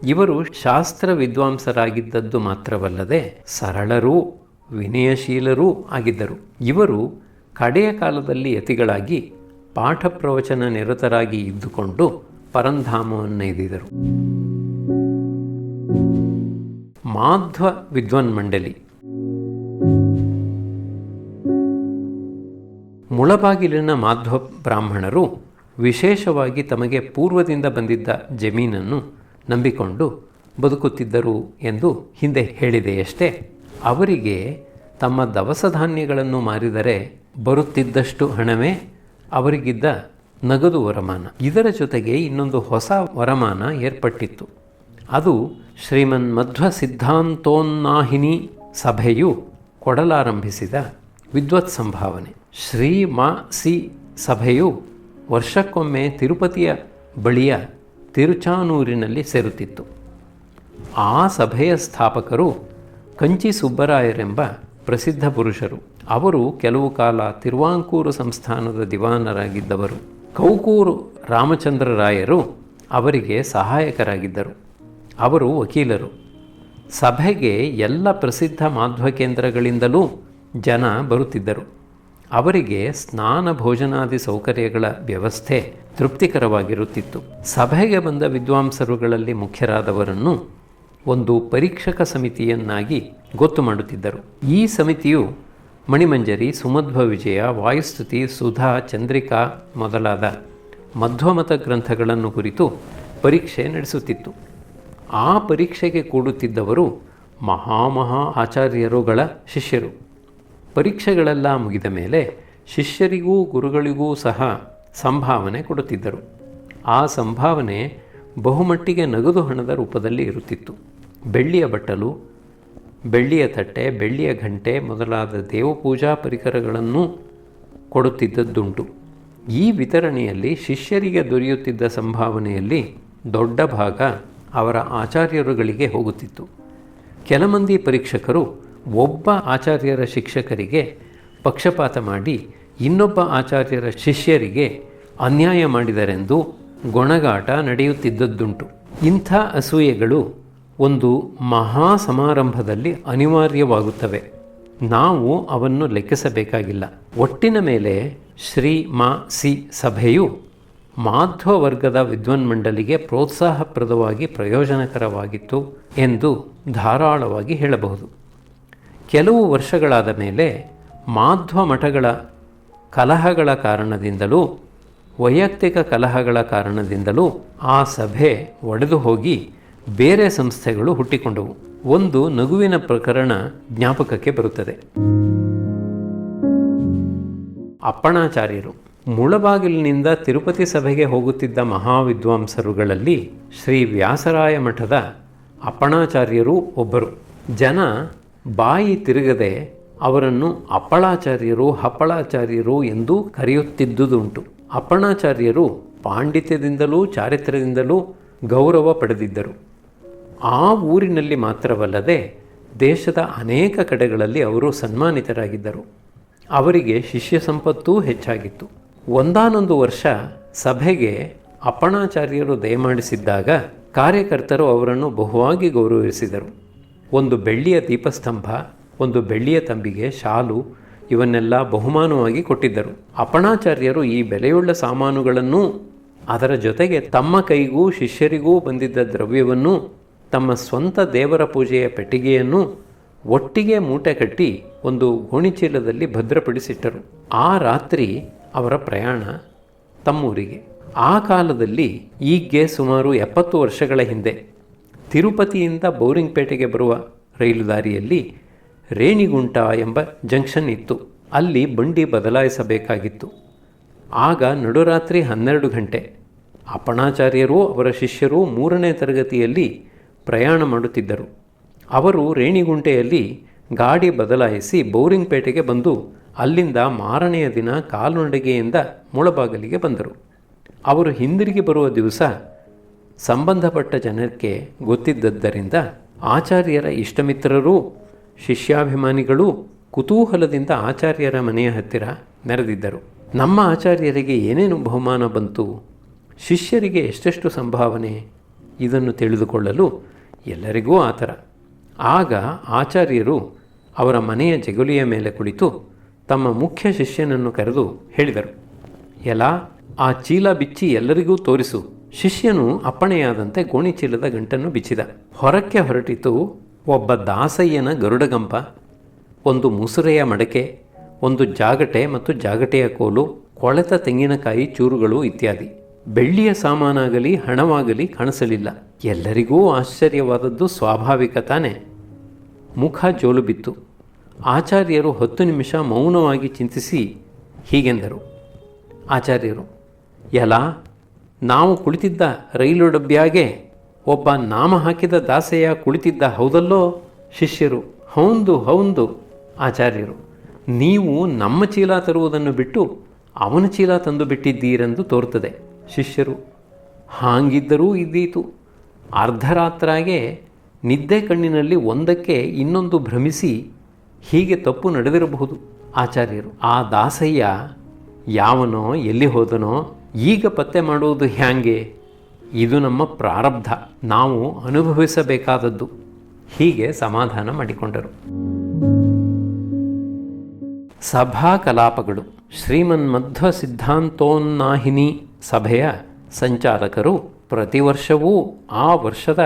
ಇವರು ಶಾಸ್ತ್ರ ವಿದ್ವಾಂಸರಾಗಿದ್ದದ್ದು ಮಾತ್ರವಲ್ಲದೆ ಸರಳರೂ ವಿನಯಶೀಲರೂ ಆಗಿದ್ದರು. ಇವರು ಕಡೆಯ ಕಾಲದಲ್ಲಿ ಯತಿಗಳಾಗಿ ಪಾಠ ಪ್ರವಚನ ನಿರತರಾಗಿ ಇದ್ದುಕೊಂಡು ಪರಂಧಾಮವನ್ನೈದಿದರು. ಮಾಧ್ವ ವಿದ್ವನ್ಮಂಡಲಿ. ಮುಳಬಾಗಿಲಿನ ಮಾಧ್ವ ಬ್ರಾಹ್ಮಣರು ವಿಶೇಷವಾಗಿ ತಮಗೆ ಪೂರ್ವದಿಂದ ಬಂದಿದ್ದ ಜಮೀನನ್ನು ನಂಬಿಕೊಂಡು ಬದುಕುತ್ತಿದ್ದರು ಎಂದು ಹಿಂದೆ ಹೇಳಿದೆಯಷ್ಟೇ. ಅವರಿಗೆ ತಮ್ಮ ದವಸ ಧಾನ್ಯಗಳನ್ನು ಮಾರಿದರೆ ಬರುತ್ತಿದ್ದಷ್ಟು ಹಣವೇ ಅವರಿಗಿದ್ದ ನಗದು ವರಮಾನ. ಇದರ ಜೊತೆಗೆ ಇನ್ನೊಂದು ಹೊಸ ವರಮಾನ ಏರ್ಪಟ್ಟಿತ್ತು. ಅದು ಶ್ರೀಮನ್ ಮಧ್ವ ಸಿದ್ಧಾಂತೋನ್ನಾಹಿನಿ ಸಭೆಯು ಕೊಡಲಾರಂಭಿಸಿದ ವಿದ್ವತ್ ಸಂಭಾವನೆ. ಶ್ರೀ ಮಾ ಸಿ ಸಭೆಯು ವರ್ಷಕ್ಕೊಮ್ಮೆ ತಿರುಪತಿಯ ಬಳಿಯ ತಿರುಚಾನೂರಿನಲ್ಲಿ ಸೇರುತ್ತಿತ್ತು. ಆ ಸಭೆಯ ಸ್ಥಾಪಕರು ಕಂಚಿ ಸುಬ್ಬರಾಯರೆಂಬ ಪ್ರಸಿದ್ಧ ಪುರುಷರು. ಅವರು ಕೆಲವು ಕಾಲ ತಿರುವಾಂಕೂರು ಸಂಸ್ಥಾನದ ದಿವಾನರಾಗಿದ್ದವರು. ಕೌಕೂರು ರಾಮಚಂದ್ರರಾಯರು ಅವರಿಗೆ ಸಹಾಯಕರಾಗಿದ್ದರು. ಅವರು ವಕೀಲರು. ಸಭೆಗೆ ಎಲ್ಲ ಪ್ರಸಿದ್ಧ ಮಾಧ್ವ ಕೇಂದ್ರಗಳಿಂದಲೂ ಜನ ಬರುತ್ತಿದ್ದರು. ಅವರಿಗೆ ಸ್ನಾನ ಭೋಜನಾದಿ ಸೌಕರ್ಯಗಳ ವ್ಯವಸ್ಥೆ ತೃಪ್ತಿಕರವಾಗಿರುತ್ತಿತ್ತು. ಸಭೆಗೆ ಬಂದ ವಿದ್ವಾಂಸರುಗಳಲ್ಲಿ ಮುಖ್ಯರಾದವರನ್ನು ಒಂದು ಪರೀಕ್ಷಕ ಸಮಿತಿಯನ್ನಾಗಿ ಗೊತ್ತು ಮಾಡುತ್ತಿದ್ದರು. ಈ ಸಮಿತಿಯು ಮಣಿಮಂಜರಿ, ಸುಮಧ್ವ ವಿಜಯ, ವಾಯುಸ್ತುತಿ, ಸುಧಾ, ಚಂದ್ರಿಕಾ ಮೊದಲಾದ ಮಧ್ವಮತ ಗ್ರಂಥಗಳನ್ನು ಕುರಿತು ಪರೀಕ್ಷೆ ನಡೆಸುತ್ತಿತ್ತು. ಆ ಪರೀಕ್ಷೆಗೆ ಕೂಡುತ್ತಿದ್ದವರು ಮಹಾಮಹಾ ಆಚಾರ್ಯರುಗಳ ಶಿಷ್ಯರು. ಪರೀಕ್ಷೆಗಳೆಲ್ಲ ಮುಗಿದ ಮೇಲೆ ಶಿಷ್ಯರಿಗೂ ಗುರುಗಳಿಗೂ ಸಹ ಸಂಭಾವನೆ ಕೊಡುತ್ತಿದ್ದರು. ಆ ಸಂಭಾವನೆ ಬಹುಮಟ್ಟಿಗೆ ನಗದು ಹಣದ ರೂಪದಲ್ಲಿ ಇರುತ್ತಿತ್ತು. ಬೆಳ್ಳಿಯ ಬಟ್ಟಲು, ಬೆಳ್ಳಿಯ ತಟ್ಟೆ, ಬೆಳ್ಳಿಯ ಘಂಟೆ ಮೊದಲಾದ ದೇವಪೂಜಾ ಪರಿಕರಗಳನ್ನು ಕೊಡುತ್ತಿದ್ದದ್ದುಂಟು. ಈ ವಿತರಣೆಯಲ್ಲಿ ಶಿಷ್ಯರಿಗೆ ದೊರೆಯುತ್ತಿದ್ದ ಸಂಭಾವನೆಯಲ್ಲಿ ದೊಡ್ಡ ಭಾಗ ಅವರ ಆಚಾರ್ಯರುಗಳಿಗೆ ಹೋಗುತ್ತಿತ್ತು. ಕೆಲಮಂದಿ ಪರೀಕ್ಷಕರು ಒಬ್ಬ ಆಚಾರ್ಯರ ಶಿಕ್ಷಕರಿಗೆ ಪಕ್ಷಪಾತ ಮಾಡಿ ಇನ್ನೊಬ್ಬ ಆಚಾರ್ಯರ ಶಿಷ್ಯರಿಗೆ ಅನ್ಯಾಯ ಮಾಡಿದರೆಂದು ಗೊಣಗಾಟ ನಡೆಯುತ್ತಿದ್ದದ್ದುಂಟು. ಇಂಥ ಅಸೂಯೆಗಳು ಒಂದು ಮಹಾ ಸಮಾರಂಭದಲ್ಲಿ ಅನಿವಾರ್ಯವಾಗುತ್ತವೆ. ನಾವು ಅವನ್ನು ಲೆಕ್ಕಿಸಬೇಕಾಗಿಲ್ಲ. ಒಟ್ಟಿನ ಮೇಲೆ ಶ್ರೀ ಮಾ ಸಿ ಸಭೆಯು ಮಾಧ್ವ ವರ್ಗದ ವಿದ್ವನ್ಮಂಡಲಿಗೆ ಪ್ರೋತ್ಸಾಹಪ್ರದವಾಗಿ ಪ್ರಯೋಜನಕರವಾಗಿತ್ತು ಎಂದು ಧಾರಾಳವಾಗಿ ಹೇಳಬಹುದು. ಕೆಲವು ವರ್ಷಗಳಾದ ಮೇಲೆ ಮಾಧ್ವ ಮಠಗಳ ಕಲಹಗಳ ಕಾರಣದಿಂದಲೂ ವೈಯಕ್ತಿಕ ಕಲಹಗಳ ಕಾರಣದಿಂದಲೂ ಆ ಸಭೆ ಒಡೆದು ಹೋಗಿ ಬೇರೆ ಸಂಸ್ಥೆಗಳು ಹುಟ್ಟಿಕೊಂಡವು. ಒಂದು ನಗುವಿನ ಪ್ರಕರಣ ಜ್ಞಾಪಕಕ್ಕೆ ಬರುತ್ತದೆ. ಅಪ್ಪಣಾಚಾರ್ಯರು. ಮುಳಬಾಗಿಲಿನಿಂದ ತಿರುಪತಿ ಸಭೆಗೆ ಹೋಗುತ್ತಿದ್ದ ಮಹಾವಿದ್ವಾಂಸರುಗಳಲ್ಲಿ ಶ್ರೀ ವ್ಯಾಸರಾಯ ಮಠದ ಅಪ್ಪಣಾಚಾರ್ಯರೂ ಒಬ್ಬರು. ಜನ ಬಾಯಿ ತಿರುಗದೆ ಅವರನ್ನು ಅಪ್ಪಳಾಚಾರ್ಯರು, ಹಪ್ಪಳಾಚಾರ್ಯರು ಎಂದು ಕರೆಯುತ್ತಿದ್ದುದುಂಟು. ಅಪ್ಪಣಾಚಾರ್ಯರು ಪಾಂಡಿತ್ಯದಿಂದಲೂ ಚಾರಿತ್ರ್ಯದಿಂದಲೂ ಗೌರವ ಪಡೆದಿದ್ದರು. ಆ ಊರಿನಲ್ಲಿ ಮಾತ್ರವಲ್ಲದೆ ದೇಶದ ಅನೇಕ ಕಡೆಗಳಲ್ಲಿ ಅವರು ಸನ್ಮಾನಿತರಾಗಿದ್ದರು. ಅವರಿಗೆ ಶಿಷ್ಯ ಸಂಪತ್ತೂ ಹೆಚ್ಚಾಗಿತ್ತು. ಒಂದಾನೊಂದು ವರ್ಷ ಸಭೆಗೆ ಅಪ್ಪಣಾಚಾರ್ಯರು ದಯಮಾಡಿಸಿದ್ದಾಗ ಕಾರ್ಯಕರ್ತರು ಅವರನ್ನು ಬಹುವಾಗಿ ಗೌರವಿಸಿದರು. ಒಂದು ಬೆಳ್ಳಿಯ ದೀಪಸ್ತಂಭ, ಒಂದು ಬೆಳ್ಳಿಯ ತಂಬಿಗೆ, ಶಾಲು ಇವನ್ನೆಲ್ಲ ಬಹುಮಾನವಾಗಿ ಕೊಟ್ಟಿದ್ದರು. ಅಪ್ಪಣಾಚಾರ್ಯರು ಈ ಬೆಲೆಯುಳ್ಳ ಸಾಮಾನುಗಳನ್ನು, ಅದರ ಜೊತೆಗೆ ತಮ್ಮ ಕೈಗೂ ಶಿಷ್ಯರಿಗೂ ಬಂದಿದ್ದ ದ್ರವ್ಯವನ್ನು, ತಮ್ಮ ಸ್ವಂತ ದೇವರ ಪೂಜೆಯ ಪೆಟ್ಟಿಗೆಯನ್ನು ಒಟ್ಟಿಗೆ ಮೂಟೆ ಕಟ್ಟಿ ಒಂದು ಗೋಣಿಚೀಲದಲ್ಲಿ ಭದ್ರಪಡಿಸಿಟ್ಟರು. ಆ ರಾತ್ರಿ ಅವರ ಪ್ರಯಾಣ ತಮ್ಮೂರಿಗೆ. ಆ ಕಾಲದಲ್ಲಿ ಈಗ್ಗೆ ಸುಮಾರು 70 ವರ್ಷಗಳ ಹಿಂದೆ ತಿರುಪತಿಯಿಂದ ಬೋರಿಂಗ್ಪೇಟೆಗೆ ಬರುವ ರೈಲು ದಾರಿಯಲ್ಲಿ ರೇಣಿಗುಂಟ ಎಂಬ ಜಂಕ್ಷನ್ ಇತ್ತು. ಅಲ್ಲಿ ಬಂಡಿ ಬದಲಾಯಿಸಬೇಕಾಗಿತ್ತು. ಆಗ ನಡುರಾತ್ರಿ 12 ಗಂಟೆ. ಅಪ್ಪಣಾಚಾರ್ಯರು ಅವರ ಶಿಷ್ಯರು 3ನೇ ತರಗತಿಯಲ್ಲಿ ಪ್ರಯಾಣ ಮಾಡುತ್ತಿದ್ದರು. ಅವರು ರೇಣಿಗುಂಟೆಯಲ್ಲಿ ಗಾಡಿ ಬದಲಾಯಿಸಿ ಬೋರಿಂಗ್ಪೇಟೆಗೆ ಬಂದು ಅಲ್ಲಿಂದ ಮಾರನೆಯ ದಿನ ಕಾಲ್ನಡಿಗೆಯಿಂದ ಮುಳಬಾಗಲಿಗೆ ಬಂದರು. ಅವರು ಹಿಂದಿರುಗಿ ಬರುವ ದಿವಸ ಸಂಬಂಧಪಟ್ಟ ಜನಕ್ಕೆ ಗೊತ್ತಿದ್ದರಿಂದ ಆಚಾರ್ಯರ ಇಷ್ಟಮಿತ್ರರೂ ಶಿಷ್ಯಾಭಿಮಾನಿಗಳು ಕುತೂಹಲದಿಂದ ಆಚಾರ್ಯರ ಮನೆಯ ಹತ್ತಿರ ನೆರೆದಿದ್ದರು. ನಮ್ಮ ಆಚಾರ್ಯರಿಗೆ ಏನೇನು ಬಹುಮಾನ ಬಂತು, ಶಿಷ್ಯರಿಗೆ ಎಷ್ಟೆಷ್ಟು ಸಂಭಾವನೆ, ಇದನ್ನು ತಿಳಿದುಕೊಳ್ಳಲು ಎಲ್ಲರಿಗೂ ಆತರ. ಆಗ ಆಚಾರ್ಯರು ಅವರ ಮನೆಯ ಜಗುಲಿಯ ಮೇಲೆ ಕುಳಿತು ತಮ್ಮ ಮುಖ್ಯ ಶಿಷ್ಯನನ್ನು ಕರೆದು ಹೇಳಿದರು, ಎಲ್ಲ ಆ ಚೀಲ ಬಿಚ್ಚಿ ಎಲ್ಲರಿಗೂ ತೋರಿಸು. ಶಿಷ್ಯನು ಅಪ್ಪಣೆಯಾದಂತೆ ಗೋಣಿಚೀಲದ ಗಂಟನ್ನು ಬಿಚ್ಚಿದ. ಹೊರಕ್ಕೆ ಹೊರಟಿತು ಒಬ್ಬ ದಾಸಯ್ಯನ ಗರುಡಗಂಪ, ಒಂದು ಮುಸುರೆಯ ಮಡಕೆ, ಒಂದು ಜಾಗಟೆ ಮತ್ತು ಜಾಗಟೆಯ ಕೋಲು, ಕೊಳೆತ ತೆಂಗಿನಕಾಯಿ ಚೂರುಗಳು ಇತ್ಯಾದಿ. ಬೆಳ್ಳಿಯ ಸಾಮಾನಾಗಲಿ ಹಣವಾಗಲಿ ಕಾಣಿಸಲಿಲ್ಲ. ಎಲ್ಲರಿಗೂ ಆಶ್ಚರ್ಯವಾದದ್ದು ಸ್ವಾಭಾವಿಕ ತಾನೆ. ಮುಖ ಜೋಲು ಬಿತ್ತು. ಆಚಾರ್ಯರು 10 ನಿಮಿಷ ಮೌನವಾಗಿ ಚಿಂತಿಸಿ ಹೀಗೆಂದರು, ಆಚಾರ್ಯರು, ಎಲ್ಲ ನಾವು ಕುಳಿತಿದ್ದ ರೈಲು ಡಬ್ಬಿಯಾಗೆ ಒಬ್ಬ ನಾಮ ಹಾಕಿದ ದಾಸಯ್ಯ ಕುಳಿತಿದ್ದ, ಹೌದಲ್ಲೋ? ಶಿಷ್ಯರು, ಹೌದು. ಆಚಾರ್ಯರು, ನೀವು ನಮ್ಮ ಚೀಲ ತರುವುದನ್ನು ಬಿಟ್ಟು ಅವನ ಚೀಲ ತಂದು ಬಿಟ್ಟಿದ್ದೀರೆಂದು ತೋರುತ್ತದೆ. ಶಿಷ್ಯರು, ಹಾಗಿದ್ದರೂ ಇದ್ದೀತು. ಅರ್ಧರಾತ್ರಾಗೆ ನಿದ್ದೆ ಕಣ್ಣಿನಲ್ಲಿ ಒಂದಕ್ಕೆ ಇನ್ನೊಂದು ಭ್ರಮಿಸಿ ಹೀಗೆ ತಪ್ಪು ನಡೆದಿರಬಹುದು. ಆಚಾರ್ಯರು, ಆ ದಾಸಯ್ಯ ಯಾವನೋ, ಎಲ್ಲಿ ಹೋದನೋ, ಈಗ ಪತ್ತೆ ಮಾಡುವುದು ಹ್ಯಾಂಗೆ? ಇದು ನಮ್ಮ ಪ್ರಾರಬ್ಧ, ನಾವು ಅನುಭವಿಸಬೇಕಾದದ್ದು. ಹೀಗೆ ಸಮಾಧಾನ ಮಾಡಿಕೊಂಡರು. ಸಭಾ ಕಲಾಪಗಳು. ಶ್ರೀಮನ್ಮಧ್ವ ಸಿದ್ಧಾಂತೋನ್ನಾಹಿನಿ ಸಭೆಯ ಸಂಚಾಲಕರು ಪ್ರತಿ ವರ್ಷವೂ ಆ ವರ್ಷದ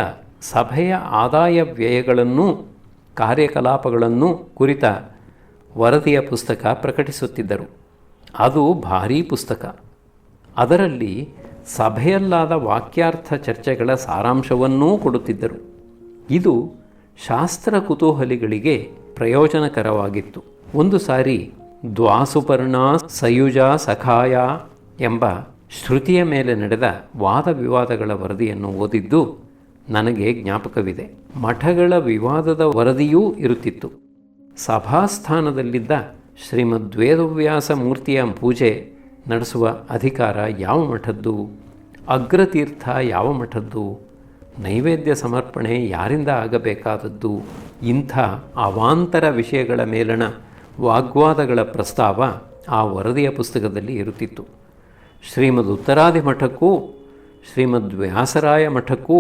ಸಭೆಯ ಆದಾಯ ವ್ಯಯಗಳನ್ನು, ಕಾರ್ಯಕಲಾಪಗಳನ್ನು ಕುರಿತ ವರದಿಯ ಪುಸ್ತಕ ಪ್ರಕಟಿಸುತ್ತಿದ್ದರು. ಅದು ಭಾರೀ ಪುಸ್ತಕ. ಅದರಲ್ಲಿ ಸಭೆಯಲ್ಲಾದ ವಾಕ್ಯಾರ್ಥ ಚರ್ಚೆಗಳ ಸಾರಾಂಶವನ್ನೂ ಕೊಡುತ್ತಿದ್ದರು. ಇದು ಶಾಸ್ತ್ರ ಕುತೂಹಲಿಗಳಿಗೆ ಪ್ರಯೋಜನಕರವಾಗಿತ್ತು. ಒಂದು ಸಾರಿ ದ್ವಾಸುಪರ್ಣ ಸಯುಜ ಸಖಾಯ ಎಂಬ ಶ್ರುತಿಯ ಮೇಲೆ ನಡೆದ ವಾದ ವಿವಾದಗಳ ವರದಿಯನ್ನು ಓದಿದ್ದು ನನಗೆ ಜ್ಞಾಪಕವಿದೆ. ಮಠಗಳ ವಿವಾದದ ವರದಿಯೂ ಇರುತ್ತಿತ್ತು. ಸಭಾಸ್ಥಾನದಲ್ಲಿದ್ದ ಶ್ರೀಮದ್ವೇದವ್ಯಾಸ ಮೂರ್ತಿಯ ಪೂಜೆ ನಡೆಸುವ ಅಧಿಕಾರ ಯಾವ ಮಠದ್ದು, ಅಗ್ರತೀರ್ಥ ಯಾವ ಮಠದ್ದು, ನೈವೇದ್ಯ ಸಮರ್ಪಣೆ ಯಾರಿಂದ ಆಗಬೇಕಾದದ್ದು, ಇಂಥ ಅವಾಂತರ ವಿಷಯಗಳ ಮೇಲಣ ವಾಗ್ವಾದಗಳ ಪ್ರಸ್ತಾವ ಆ ವರದಿಯ ಪುಸ್ತಕದಲ್ಲಿ ಇರುತ್ತಿತ್ತು. ಶ್ರೀಮದ್ ಉತ್ತರಾದಿ ಮಠಕ್ಕೂ ಶ್ರೀಮದ್ ವ್ಯಾಸರಾಯ ಮಠಕ್ಕೂ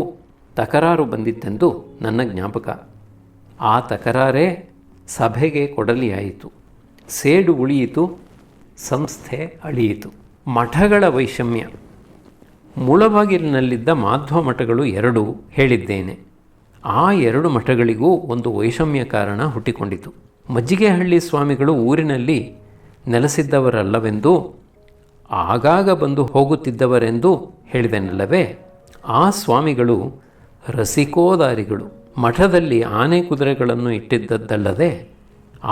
ತಕರಾರು ಬಂದಿತ್ತೆಂದು ನನ್ನ ಜ್ಞಾಪಕ. ಆ ತಕರಾರೇ ಸಭೆಗೆ ಕೊಡಲಿಯಾಯಿತು. ಸೇಡು ಉಳಿಯಿತು, ಸಂಸ್ಥೆ ಅಳಿಯಿತು. ಮಠಗಳ ವೈಷಮ್ಯ. ಮುಳಬಾಗಿಲಿನಲ್ಲಿದ್ದ ಮಾಧ್ವ ಮಠಗಳು 2 ಹೇಳಿದ್ದೇನೆ. ಆ 2 ಮಠಗಳಿಗೂ ಒಂದು ವೈಷಮ್ಯ ಕಾರಣ ಹುಟ್ಟಿಕೊಂಡಿತು. ಮಜ್ಜಿಗೆಹಳ್ಳಿ ಸ್ವಾಮಿಗಳು ಊರಿನಲ್ಲಿ ನೆಲೆಸಿದ್ದವರಲ್ಲವೆಂದು, ಆಗಾಗ ಬಂದು ಹೋಗುತ್ತಿದ್ದವರೆಂದು ಹೇಳಿದೆನಲ್ಲವೇ. ಆ ಸ್ವಾಮಿಗಳು ರಸಿಕೋದಾರಿಗಳು. ಮಠದಲ್ಲಿ ಆನೆ ಕುದುರೆಗಳನ್ನು ಇಟ್ಟಿದ್ದದ್ದಲ್ಲದೆ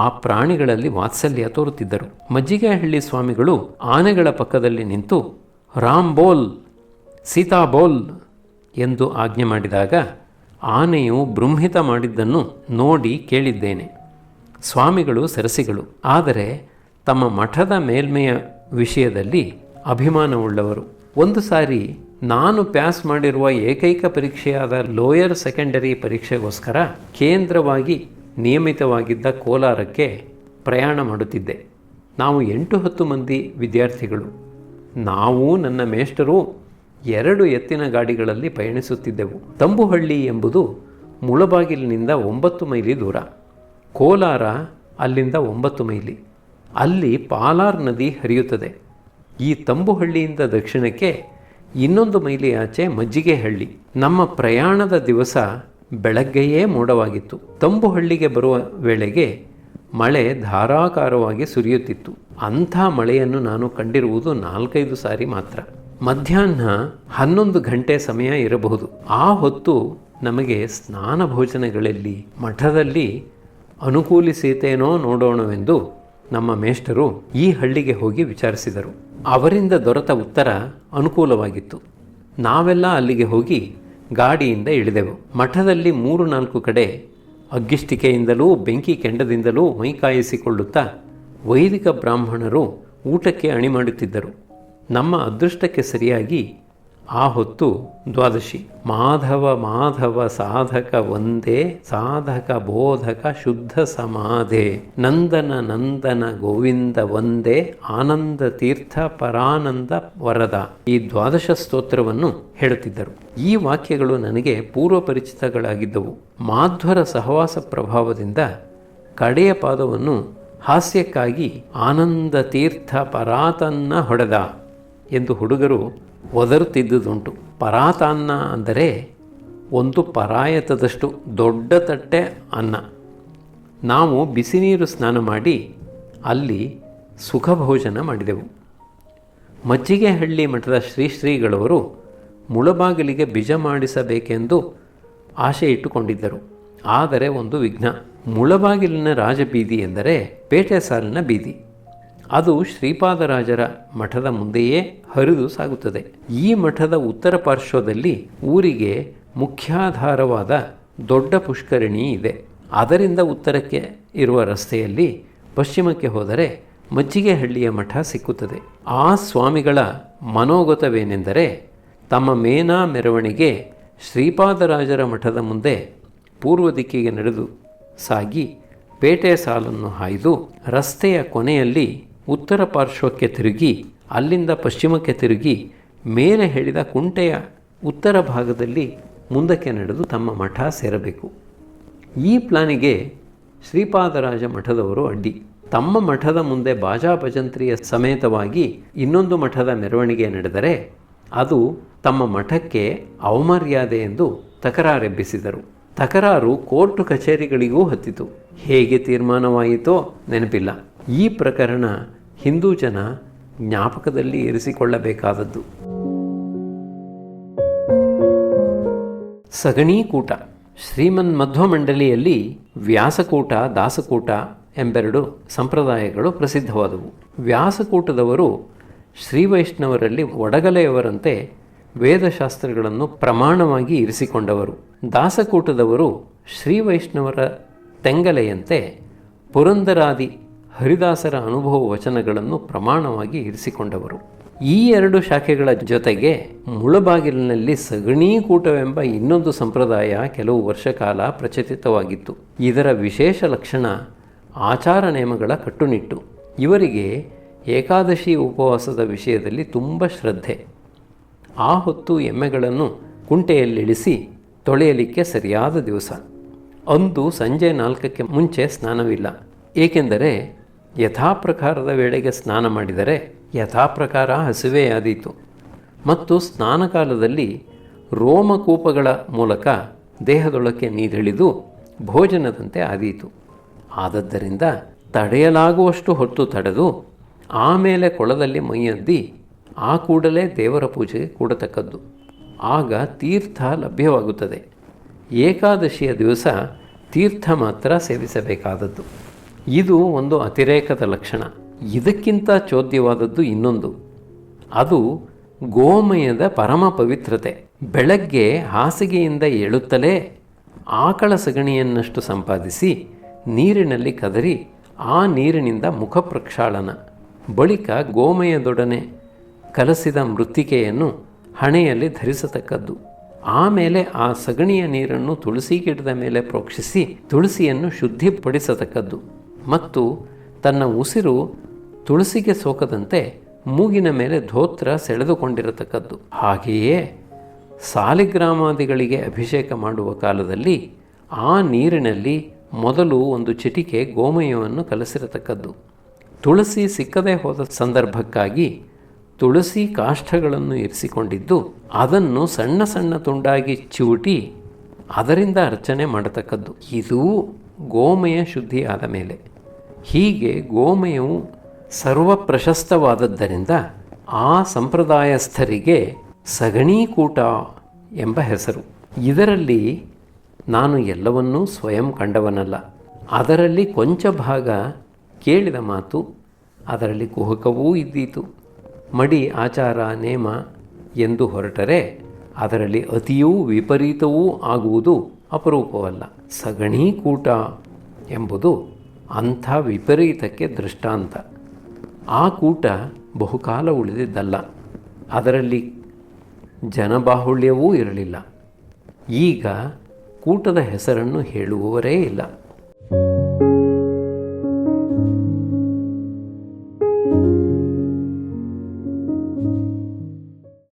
ಆ ಪ್ರಾಣಿಗಳಲ್ಲಿ ವಾತ್ಸಲ್ಯ ತೋರುತ್ತಿದ್ದರು. ಮಜ್ಜಿಗೆಹಳ್ಳಿ ಸ್ವಾಮಿಗಳು ಆನೆಗಳ ಪಕ್ಕದಲ್ಲಿ ನಿಂತು ರಾಮ್ ಬೋಲ್, ಸೀತಾ ಬೋಲ್ ಎಂದು ಆಜ್ಞೆ ಮಾಡಿದಾಗ ಆನೆಯು ಬೃಂಹಿತ ಮಾಡಿದ್ದನ್ನು ನೋಡಿ ಕೇಳಿದ್ದೇನೆ. ಸ್ವಾಮಿಗಳು ಸರಸಿಗಳು, ಆದರೆ ತಮ್ಮ ಮಠದ ಮೇಲ್ಮೆಯ ವಿಷಯದಲ್ಲಿ ಅಭಿಮಾನವುಳ್ಳವರು. ಒಂದು ಸಾರಿ ನಾನು ಪ್ಯಾಸ್ ಮಾಡಿರುವ ಏಕೈಕ ಪರೀಕ್ಷೆಯಾದ ಲೋಯರ್ ಸೆಕೆಂಡರಿ ಪರೀಕ್ಷೆಗೋಸ್ಕರ ಕೇಂದ್ರವಾಗಿ ನಿಯಮಿತವಾಗಿದ್ದ ಕೋಲಾರಕ್ಕೆ ಪ್ರಯಾಣ ಮಾಡುತ್ತಿದ್ದೆ. ನಾವು 8-10 ಮಂದಿ ವಿದ್ಯಾರ್ಥಿಗಳು. ನಾವು ನನ್ನ ಮೇಷ್ಟರು 2 ಎತ್ತಿನ ಗಾಡಿಗಳಲ್ಲಿ ಪಯಣಿಸುತ್ತಿದ್ದೆವು. ತಂಬುಹಳ್ಳಿ ಎಂಬುದು ಮುಳಬಾಗಿಲಿನಿಂದ 9 ಮೈಲಿ ದೂರ. ಕೋಲಾರ ಅಲ್ಲಿಂದ 9 ಮೈಲಿ. ಅಲ್ಲಿ ಪಾಲಾರ್ ನದಿ ಹರಿಯುತ್ತದೆ. ಈ ತಂಬುಹಳ್ಳಿಯಿಂದ ದಕ್ಷಿಣಕ್ಕೆ 1 ಮೈಲಿ ಆಚೆ ಮಜ್ಜಿಗೆಹಳ್ಳಿ. ನಮ್ಮ ಪ್ರಯಾಣದ ದಿವಸ ಬೆಳಗ್ಗೆಯೇ ಮೋಡವಾಗಿತ್ತು. ತಂಬುಹಳ್ಳಿಗೆ ಬರುವ ವೇಳೆಗೆ ಮಳೆ ಧಾರಾಕಾರವಾಗಿ ಸುರಿಯುತ್ತಿತ್ತು. ಅಂಥ ಮಳೆಯನ್ನು ನಾನು ಕಂಡಿರುವುದು 4-5 ಸಾರಿ ಮಾತ್ರ. ಮಧ್ಯಾಹ್ನ 11 ಗಂಟೆ ಸಮಯ ಇರಬಹುದು. ಆ ಹೊತ್ತು ನಮಗೆ ಸ್ನಾನ ಭೋಜನಗಳಲ್ಲಿ ಮಠದಲ್ಲಿ ಅನುಕೂಲಿಸೀತೇನೋ ನೋಡೋಣವೆಂದು ನಮ್ಮ ಮೇಷ್ಟರು ಈ ಹಳ್ಳಿಗೆ ಹೋಗಿ ವಿಚಾರಿಸಿದರು. ಅವರಿಂದ ದೊರೆತ ಉತ್ತರ ಅನುಕೂಲವಾಗಿತ್ತು. ನಾವೆಲ್ಲ ಅಲ್ಲಿಗೆ ಹೋಗಿ ಗಾಡಿಯಿಂದ ಇಳಿದೆವು. ಮಠದಲ್ಲಿ 3-4 ಕಡೆ ಅಗ್ಗಿಷ್ಟಿಕೆಯಿಂದಲೂ ಬೆಂಕಿ ಕೆಂಡದಿಂದಲೂ ಮೈಕಾಯಿಸಿಕೊಳ್ಳುತ್ತಾ ವೈದಿಕ ಬ್ರಾಹ್ಮಣರು ಊಟಕ್ಕೆ ಅಣಿ ಮಾಡುತ್ತಿದ್ದರು. ನಮ್ಮ ಅದೃಷ್ಟಕ್ಕೆ ಸರಿಯಾಗಿ ಆ ಹೊತ್ತು ದ್ವಾದಶಿ. ಮಾಧವ ಮಾಧವ ಸಾಧಕ ಒಂದೇ, ಸಾಧಕ ಬೋಧಕ ಶುದ್ಧ ಸಮಾಧೆ, ನಂದನ ನಂದನ ಗೋವಿಂದ ಒಂದೇ, ಆನಂದ ತೀರ್ಥ ಪರಾನಂದ ವರದ. ಈ ದ್ವಾದಶ ಸ್ತೋತ್ರವನ್ನು ಹೇಳುತ್ತಿದ್ದರು. ಈ ವಾಕ್ಯಗಳು ನನಗೆ ಪೂರ್ವ ಪರಿಚಿತಗಳಾಗಿದ್ದವು. ಮಾಧ್ವರ ಸಹವಾಸ ಪ್ರಭಾವದಿಂದ ಕಡೆಯ ಪಾದವನ್ನು ಹಾಸ್ಯಕ್ಕಾಗಿ ಆನಂದ ತೀರ್ಥ ಪರಾತನ್ನ ಹೊಡೆದ ಎಂದು ಹುಡುಗರು ಒದರುತ್ತಿದ್ದುದುಂಟು. ಪರಾತಾನ್ನ ಅಂದರೆ ಒಂದು ಪರಾಯತದಷ್ಟು ದೊಡ್ಡ ತಟ್ಟೆ ಅನ್ನ. ನಾವು ಬಿಸಿ ನೀರು ಸ್ನಾನ ಮಾಡಿ ಅಲ್ಲಿ ಸುಖಭೋಜನ ಮಾಡಿದೆವು. ಮಜ್ಜಿಗೆಹಳ್ಳಿ ಮಠದ ಶ್ರೀಗಳವರು ಮುಳಬಾಗಿಲಿಗೆ ಬಿಜ ಮಾಡಿಸಬೇಕೆಂದು ಆಶೆ ಇಟ್ಟುಕೊಂಡಿದ್ದರು. ಆದರೆ ಒಂದು ವಿಘ್ನ. ಮುಳಬಾಗಿಲಿನ ರಾಜಬೀದಿ ಎಂದರೆ ಪೇಟೆ ಸಾಲಿನ ಬೀದಿ. ಅದು ಶ್ರೀಪಾದರಾಜರ ಮಠದ ಮುಂದೆಯೇ ಹರಿದು ಸಾಗುತ್ತದೆ. ಈ ಮಠದ ಉತ್ತರ ಪಾರ್ಶ್ವದಲ್ಲಿ ಊರಿಗೆ ಮುಖ್ಯಾಧಾರವಾದ ದೊಡ್ಡ ಪುಷ್ಕರಿಣಿ ಇದೆ. ಅದರಿಂದ ಉತ್ತರಕ್ಕೆ ಇರುವ ರಸ್ತೆಯಲ್ಲಿ ಪಶ್ಚಿಮಕ್ಕೆ ಹೋದರೆ ಮಜ್ಜಿಗೆಹಳ್ಳಿಯ ಮಠ ಸಿಕ್ಕುತ್ತದೆ. ಆ ಸ್ವಾಮಿಗಳ ಮನೋಗತವೇನೆಂದರೆ ತಮ್ಮ ಮೇನಾ ಮೆರವಣಿಗೆ ಶ್ರೀಪಾದರಾಜರ ಮಠದ ಮುಂದೆ ಪೂರ್ವ ದಿಕ್ಕಿಗೆ ನಡೆದು ಸಾಗಿ ಪೇಟೆ ಸಾಲನ್ನು ಹಾಯ್ದು ರಸ್ತೆಯ ಕೊನೆಯಲ್ಲಿ ಉತ್ತರ ಪಾರ್ಶ್ವಕ್ಕೆ ತಿರುಗಿ ಅಲ್ಲಿಂದ ಪಶ್ಚಿಮಕ್ಕೆ ತಿರುಗಿ ಮೇಲೆ ಹೇಳಿದ ಕುಂಟೆಯ ಉತ್ತರ ಭಾಗದಲ್ಲಿ ಮುಂದಕ್ಕೆ ನಡೆದು ತಮ್ಮ ಮಠ ಸೇರಬೇಕು. ಈ ಪ್ಲಾನಿಗೆ ಶ್ರೀಪಾದರಾಜ ಮಠದವರು ಅಡ್ಡಿ. ತಮ್ಮ ಮಠದ ಮುಂದೆ ಬಾಜಾ ಭಜಂತ್ರಿಯ ಸಮೇತವಾಗಿ ಇನ್ನೊಂದು ಮಠದ ಮೆರವಣಿಗೆ ನಡೆದರೆ ಅದು ತಮ್ಮ ಮಠಕ್ಕೆ ಅವಮರ್ಯಾದೆ ಎಂದು ತಕರಾರೆಬ್ಬಿಸಿದರು. ತಕರಾರು ಕೋರ್ಟು ಕಚೇರಿಗಳಿಗೂ ಹತ್ತಿತು. ಹೇಗೆ ತೀರ್ಮಾನವಾಯಿತೋ ನೆನಪಿಲ್ಲ. ಈ ಪ್ರಕರಣ ಹಿಂದೂ ಜನ ಜ್ಞಾಪಕದಲ್ಲಿ ಇರಿಸಿಕೊಳ್ಳಬೇಕಾದದ್ದು. ಸಗಣೀಕೂಟ. ಶ್ರೀಮನ್ ಮಧ್ವ ಮಂಡಲಿಯಲ್ಲಿ ವ್ಯಾಸಕೂಟ, ದಾಸಕೂಟ ಎಂಬೆರಡು ಸಂಪ್ರದಾಯಗಳು ಪ್ರಸಿದ್ಧವಾದವು. ವ್ಯಾಸಕೂಟದವರು ಶ್ರೀವೈಷ್ಣವರಲ್ಲಿ ಒಡಗಲೆಯವರಂತೆ ವೇದಶಾಸ್ತ್ರಗಳನ್ನು ಪ್ರಮಾಣವಾಗಿ ಇರಿಸಿಕೊಂಡವರು. ದಾಸಕೂಟದವರು ಶ್ರೀವೈಷ್ಣವರ ತೆಂಗಲೆಯಂತೆ ಪುರಂದರಾದಿ ಹರಿದಾಸರ ಅನುಭವ ವಚನಗಳನ್ನು ಪ್ರಮಾಣವಾಗಿ ಇರಿಸಿಕೊಂಡವರು. ಈ ಎರಡು ಶಾಖೆಗಳ ಜೊತೆಗೆ ಮುಳಬಾಗಿಲಿನಲ್ಲಿ ಸಗಣೀಕೂಟವೆಂಬ ಇನ್ನೊಂದು ಸಂಪ್ರದಾಯ ಕೆಲವು ವರ್ಷ ಕಾಲ ಪ್ರಚಲಿತವಾಗಿತ್ತು. ಇದರ ವಿಶೇಷ ಲಕ್ಷಣ ಆಚಾರ ನೇಮಗಳ ಕಟ್ಟುನಿಟ್ಟು. ಇವರಿಗೆ ಏಕಾದಶಿ ಉಪವಾಸದ ವಿಷಯದಲ್ಲಿ ತುಂಬ ಶ್ರದ್ಧೆ. ಆ ಹೊತ್ತು ಎಮ್ಮೆಗಳನ್ನು ಕುಂಟೆಯಲ್ಲಿಳಿಸಿ ತೊಳೆಯಲಿಕ್ಕೆ ಸರಿಯಾದ ದಿವಸ. ಅಂದು ಸಂಜೆ 4ಕ್ಕೆ ಮುಂಚೆ ಸ್ನಾನವಿಲ್ಲ. ಏಕೆಂದರೆ ಯಥಾಪ್ರಕಾರದ ವೇಳೆಗೆ ಸ್ನಾನ ಮಾಡಿದರೆ ಯಥಾಪ್ರಕಾರ ಹಸಿವೆಯಾದೀತು ಮತ್ತು ಸ್ನಾನಕಾಲದಲ್ಲಿ ರೋಮಕೂಪಗಳ ಮೂಲಕ ದೇಹದೊಳಕ್ಕೆ ನೀರಿಳಿದು ಭೋಜನದಂತೆ ಆದೀತು. ಆದದ್ದರಿಂದ ತಡೆಯಲಾಗುವಷ್ಟು ಹೊತ್ತು ತಡೆದು ಆಮೇಲೆ ಕೊಳದಲ್ಲಿ ಮೈಯದ್ದಿ ಆ ಕೂಡಲೇ ದೇವರ ಪೂಜೆಗೆ ಕೂಡತಕ್ಕದ್ದು. ಆಗ ತೀರ್ಥ ಲಭ್ಯವಾಗುತ್ತದೆ. ಏಕಾದಶಿಯ ದಿವಸ ತೀರ್ಥ ಮಾತ್ರ ಸೇವಿಸಬೇಕಾದದ್ದು. ಇದು ಒಂದು ಅತಿರೇಕದ ಲಕ್ಷಣ. ಇದಕ್ಕಿಂತ ಚೋದ್ಯವಾದದ್ದು ಇನ್ನೊಂದು. ಅದು ಗೋಮಯದ ಪರಮ ಪವಿತ್ರತೆ. ಬೆಳಗ್ಗೆ ಹಾಸಿಗೆಯಿಂದ ಏಳುತ್ತಲೇ ಆಕಳ ಸಗಣಿಯನ್ನಷ್ಟು ಸಂಪಾದಿಸಿ ನೀರಿನಲ್ಲಿ ಕದರಿ ಆ ನೀರಿನಿಂದ ಮುಖ ಪ್ರಕ್ಷಾಳನ, ಬಳಿಕ ಗೋಮಯದೊಡನೆ ಕಲಸಿದ ಮೃತ್ತಿಕೆಯನ್ನು ಹಣೆಯಲ್ಲಿ ಧರಿಸತಕ್ಕದ್ದು. ಆಮೇಲೆ ಆ ಸಗಣಿಯ ನೀರನ್ನು ತುಳಸಿ ಗಿಡದ ಮೇಲೆ ಪ್ರೋಕ್ಷಿಸಿ ತುಳಸಿಯನ್ನು ಶುದ್ಧಿಪಡಿಸತಕ್ಕದ್ದು ಮತ್ತು ತನ್ನ ಉಸಿರು ತುಳಸಿಗೆ ಸೋಕದಂತೆ ಮೂಗಿನ ಮೇಲೆ ಧೋತ್ರ ಸೆಳೆದುಕೊಂಡಿರತಕ್ಕದ್ದು. ಹಾಗೆಯೇ ಸಾಲಿಗ್ರಾಮಾದಿಗಳಿಗೆ ಅಭಿಷೇಕ ಮಾಡುವ ಕಾಲದಲ್ಲಿ ಆ ನೀರಿನಲ್ಲಿ ಮೊದಲು ಒಂದು ಚಿಟಿಕೆ ಗೋಮಯವನ್ನು ಕಲಸಿರತಕ್ಕದ್ದು. ತುಳಸಿ ಸಿಕ್ಕದೆ ಹೋದ ಸಂದರ್ಭಕ್ಕಾಗಿ ತುಳಸಿ ಕಾಷ್ಠಗಳನ್ನು ಇರಿಸಿಕೊಂಡಿದ್ದು ಅದನ್ನು ಸಣ್ಣ ಸಣ್ಣ ತುಂಡಾಗಿ ಚಿವುಟಿ ಅದರಿಂದ ಅರ್ಚನೆ ಮಾಡತಕ್ಕದ್ದು. ಇದು ಗೋಮಯ ಶುದ್ಧಿ ಆದ ಮೇಲೆ. ಹೀಗೆ ಗೋಮಯವು ಸರ್ವ ಪ್ರಶಸ್ತವಾದದ್ದರಿಂದ ಆ ಸಂಪ್ರದಾಯಸ್ಥರಿಗೆ ಸಗಣೀಕೂಟ ಎಂಬ ಹೆಸರು. ಇದರಲ್ಲಿ ನಾನು ಎಲ್ಲವನ್ನೂ ಸ್ವಯಂ ಕಂಡವನಲ್ಲ. ಅದರಲ್ಲಿ ಕೊಂಚ ಭಾಗ ಕೇಳಿದ ಮಾತು, ಅದರಲ್ಲಿ ಕುಹಕವೂ ಇದ್ದೀತು. ಮಡಿ ಆಚಾರ ನೇಮ ಎಂದು ಹೊರಟರೆ ಅದರಲ್ಲಿ ಅತಿಯೂ ವಿಪರೀತವೂ ಆಗುವುದು ಅಪರೂಪವಲ್ಲ. ಸಗಣೀಕೂಟ ಎಂಬುದು ಅಂಥ ವಿಪರೀತಕ್ಕೆ ದೃಷ್ಟಾಂತ. ಆ ಕೂಟ ಬಹುಕಾಲ ಉಳಿದಿದ್ದಲ್ಲ. ಅದರಲ್ಲಿ ಜನಬಾಹುಳ್ಯವೂ ಇರಲಿಲ್ಲ. ಈಗ ಕೂಟದ ಹೆಸರನ್ನು ಹೇಳುವವರೇ ಇಲ್ಲ.